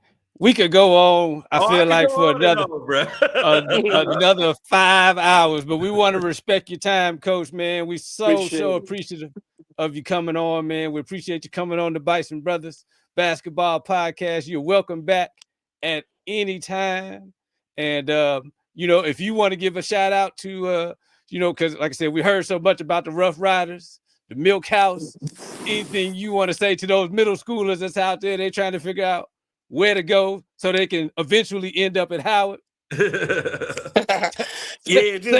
go on. I feel like for another 5 hours, but we want to respect your time, Coach. Man, we so appreciative of you coming on, man. We appreciate you coming on the Bison Brothers Basketball Podcast. You're welcome back at any time. And if you want to give a shout out to because like I said, we heard so much about the Rough Riders, the MilkHouse. Anything you want to say to those middle schoolers that's out there, they're trying to figure out where to go so they can eventually end up at Howard? Say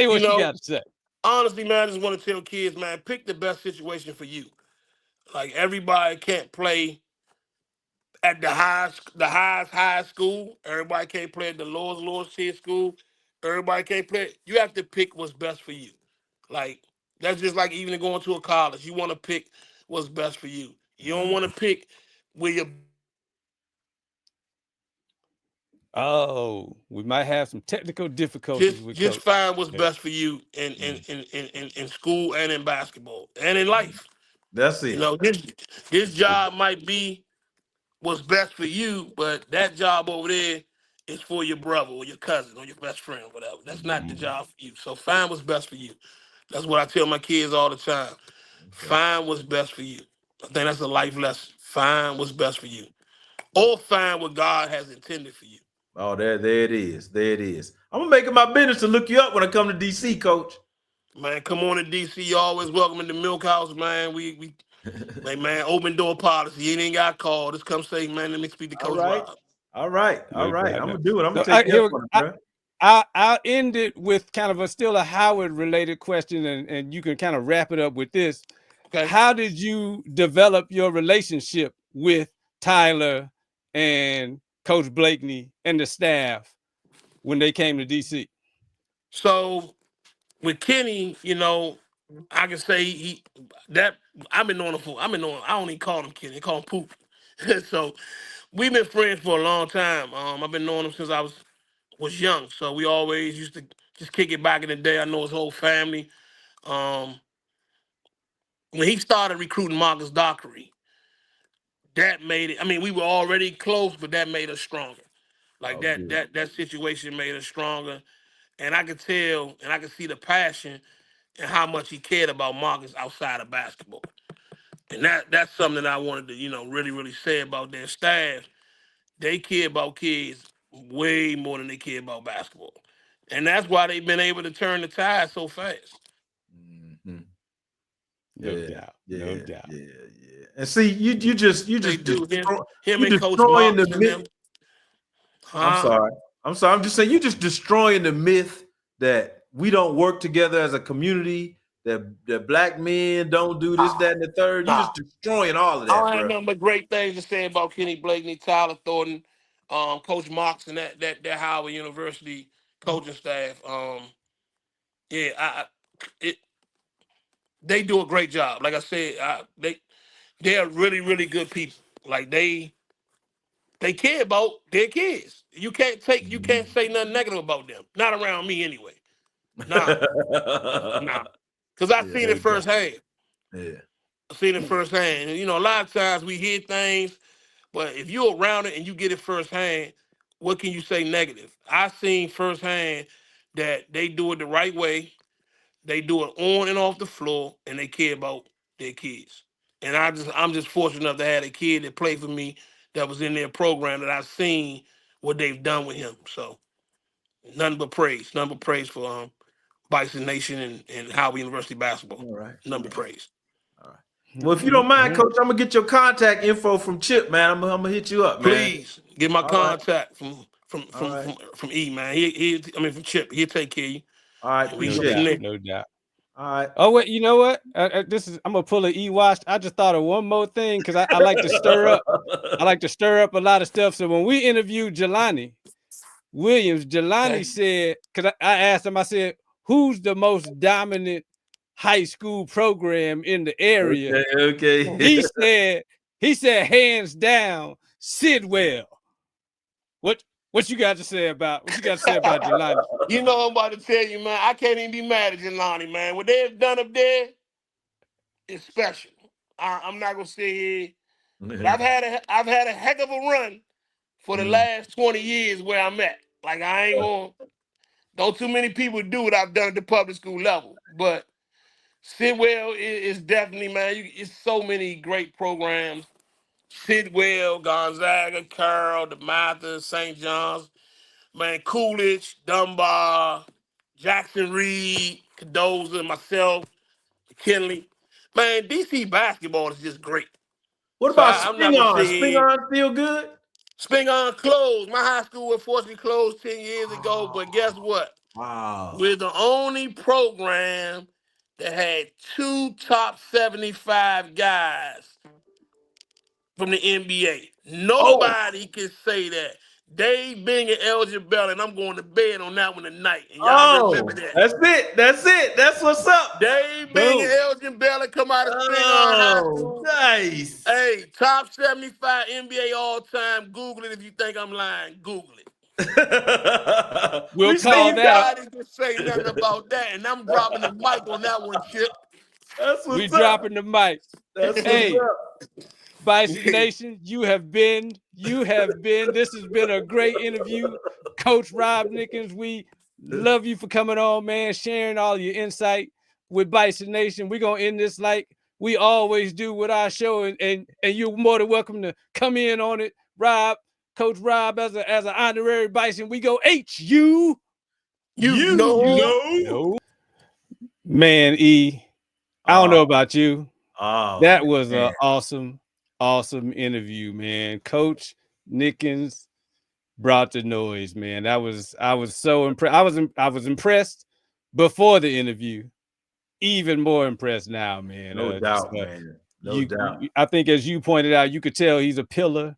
what you got to say. Honestly, man, I just want to tell kids, man, pick the best situation for you. Like, everybody can't play at the highest school. Everybody can't play at the lowest tier school. Everybody can't play. You have to pick what's best for you. Like that's just like even going to a college. You want to pick what's best for you. You don't want to pick where your Oh, we might have some technical difficulties with just Coach. find what's Yeah. best for you in school and in basketball and in life. That's You it. know, this job might be what's best for you, but that job over there is for your brother or your cousin or your best friend or whatever. That's not the job for you. So find what's best for you. That's what I tell my kids all the time. Okay. Find what's best for you. I think that's a life lesson. Find what's best for you. Or find what God has intended for you. Oh, there it is. There it is. I'm gonna make it my business to look you up when I come to DC, Coach. Man, come on to DC. You always welcome in the MilkHouse, man. We like, man, open door policy. You ain't got called. Just come say, man, let me speak to All Coach right. Rob. All right. All No right. doubt, I'm no. gonna do it. I'm So gonna take you up on it, bro. I'll end it with kind of still a Howard related question, and you can kind of wrap it up with this. Okay. How did you develop your relationship with Tyler and Coach Blakeney and the staff when they came to DC? So with Kenny, you know, I can say that I've been knowing him for. I don't even call him Kenny. I call him Poop. So we've been friends for a long time. I've been knowing him since I was young. So we always used to just kick it back in the day. I know his whole family. Um, when he started recruiting Marcus Dockery, that made it. I mean, we were already close, but that made us stronger. Like Oh, that good. that situation made us stronger. And I could tell and I could see the passion and how much he cared about Marcus outside of basketball. And that's something that I wanted to, really, really say about their staff. They care about kids way more than they care about basketball. And that's why they've been able to turn the tide so fast. Mhm. No Yeah, doubt, no yeah, doubt. yeah, yeah. And see, you just They do him you and Coach destroying the Marks and myth. them. I'm Huh? sorry. I'm sorry. I'm just saying you just destroying the myth that we don't work together as a community, that black men don't do this, that, and the third. You Nah. just destroying all of I that, don't have bro. nothing but great things to say about Kenny Blakeney, Tyler Thornton, Coach Marks, and that Howard University coaching staff. Yeah, it they do a great job. Like I said, they're really really good people. Like they care about their kids. You can't say nothing negative about them. Not around me anyway. Nah, nah. Cause I Yeah, seen no it doubt. firsthand. Yeah. I seen it firsthand. And, a lot of times we hear things, but if you're around it and you get it firsthand, what can you say negative? I seen firsthand that they do it the right way. They do it on and off the floor, and they care about their kids. And I'm just fortunate enough to have a kid that played for me that was in their program that I've seen what they've done with him. So nothing but praise for Bison Nation and Howard University basketball. All right. Nothing but praise. All right. Well, if you don't mind, Mhm. Coach, I'm gonna get your contact info from Chip, man. I'm gonna hit you up, man. Please get my All right. contact from All right. E, man. I mean from Chip. He'll take care of you, All right. and we No go Appreciate from it. doubt, there. no doubt. All right. Oh wait, you know what? I'm gonna pull an E-Watch. I just thought of one more thing because I like to stir up. I like to stir up a lot of stuff. So when we interviewed Jelani Williams, Jelani Okay. said, because I asked him, I said, "Who's the most dominant high school program in the area?" Okay. Okay. He said, hands down, Sidwell. What you got to say about Jelani? You know I'm about to tell you, man. I can't even be mad at Jelani, man. What they've done up there is special. I'm not gonna sit here, but I've had a heck of a run for the Mm. last 20 years where I'm at. Like I ain't gonna. Don't too many people do what I've done at the public school level, but Sidwell is definitely, man. It's so many great programs. Sidwell, Gonzaga, Carroll, the Mathers, St. John's, man, Coolidge, Dunbar, Jackson Reed, Cadoza, myself, McKinley. Man, DC basketball is just great. What So about I'm not gonna Spingarn? sit here. Spingarn still good? Spingarn closed. My high school unfortunately closed 10 years ago, but guess Oh, what? wow. We're the only program that had two top 75 guys from the NBA. Nobody can say that. Dave Bing and Elgin Bell, and I'm going to bed on that one tonight. And y'all remember that. That's it. That's it. That's what's up. Dave Bing and Elgin Bell come out of Spingarn High School. Nice. Hey, top 75 NBA all time. Google it if you think I'm lying. Google it. We'll call that. Nobody can say nothing about that, and I'm dropping the mic on that one, Chip. That's what's We're up. dropping the mic. That's hey, what's up. Bison Nation, you have been. This has been a great interview. Coach Rob Nickens, we love you for coming on, man, sharing all your insight with Bison Nation. We're going to end this like we always do with our show, and you're more than welcome to come in on it. Rob, Coach Rob, as an honorary Bison, we go H-U. You know. Man, E, I don't know about you. That was an awesome interview, man. Coach Nickens brought the noise, man. I was so impressed. I was impressed before the interview. Even more impressed now, man. No doubt, man. No doubt. I think, as you pointed out, you could tell he's a pillar,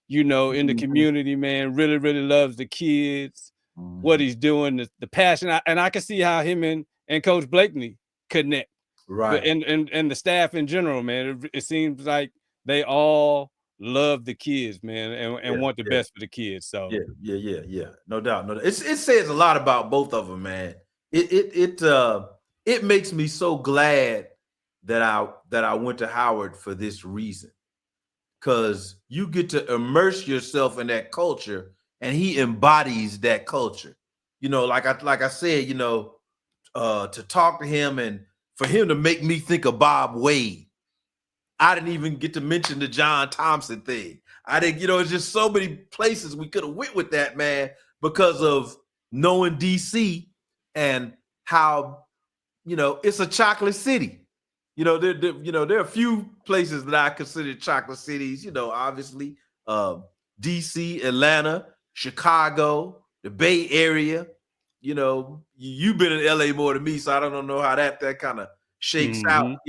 in the community, man. Really, really loves the kids, what he's doing, the passion. And I can see how him and Coach Blakeney connect. Right. And the staff in general, man. It seems like they all love the kids, man, and want the best for the kids. So yeah. No doubt. It says a lot about both of them, man. It makes me so glad that I went to Howard for this reason, because you get to immerse yourself in that culture, and he embodies that culture. Like I said, to talk to him and for him to make me think of Bob Wade. I didn't even get to mention the John Thompson thing. I didn't, it's just so many places we could have went with that, man, because of knowing DC and how, it's a chocolate city. There are a few places that I consider chocolate cities, obviously, DC, Atlanta, Chicago, the Bay Area. You've been in LA more than me, so I don't know how that kind of shakes out,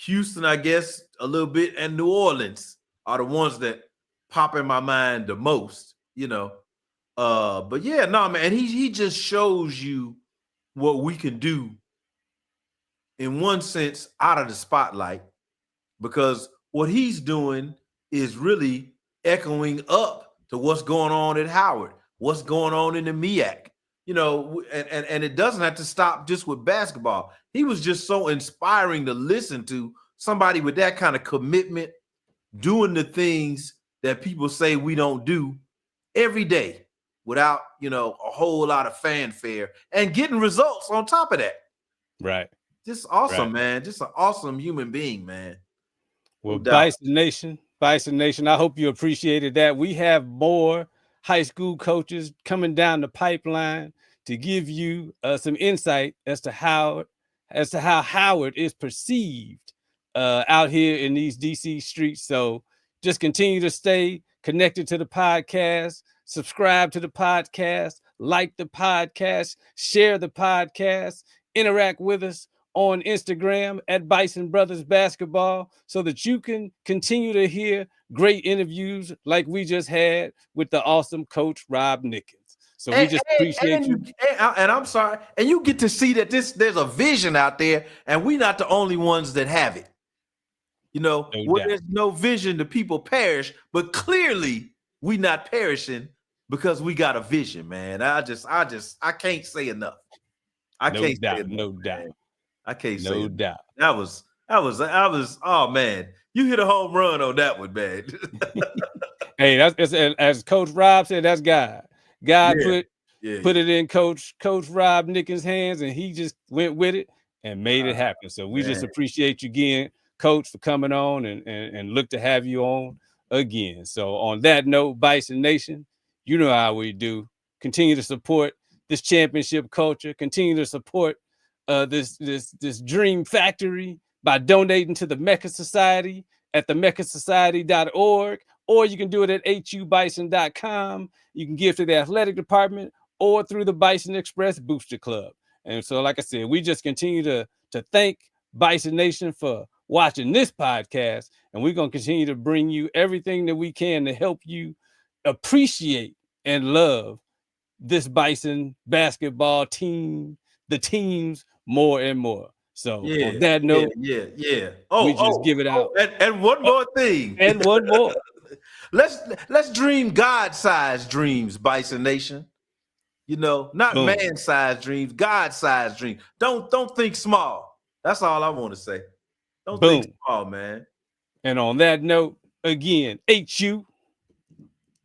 Houston, I guess, a little bit, and New Orleans are the ones that pop in my mind the most, But yeah, no, man, he just shows you what we can do in one sense out of the spotlight, because what he's doing is really echoing up to what's going on at Howard, what's going on in the MEAC, and it doesn't have to stop just with basketball. He was just so inspiring to listen to, somebody with that kind of commitment, doing the things that people say we don't do every day without, a whole lot of fanfare, and getting results on top of that. Right. Just awesome, man. Just an awesome human being, man. Well, Bison Nation, I hope you appreciated that. We have more high school coaches coming down the pipeline to give you some insight as to how Howard is perceived out here in these DC streets. So just continue to stay connected to the podcast, subscribe to the podcast, like the podcast, share the podcast, interact with us on Instagram at Bison Brothers Basketball, so that you can continue to hear great interviews like we just had with the awesome Coach Rob Nickens. So we just appreciate you. And I'm sorry. And you get to see that there's a vision out there, and we're not the only ones that have it. There's no vision, the people perish, but clearly we not perishing because we got a vision, man. I can't say enough. No doubt. I can't say no doubt. That was oh man. You hit a home run on that one, man. Hey, that's as Coach Rob said, that's God. God put it in Coach Rob Nickens' hands, and he just went with it and made it happen. So we just appreciate you again, Coach, for coming on and look to have you on again. So on that note, Bison Nation, you know how we do. Continue to support this championship culture. Continue to support this dream factory by donating to the Mecca Society at the meccasociety.org, or you can do it at hubison.com. You can give to the athletic department or through the Bison Express Booster Club. And so, like I said, we just continue to thank Bison Nation for watching this podcast, and we're going to continue to bring you everything that we can to help you appreciate and love this Bison basketball team, the teams more and more. So on that note, we just give it out. And one more thing. And one more. Let's dream God-sized dreams, Bison Nation. You know, not man-sized dreams, God-sized dreams. Don't think small. That's all I want to say. Don't think small, man. And on that note, again, HU,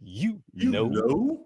you know. know.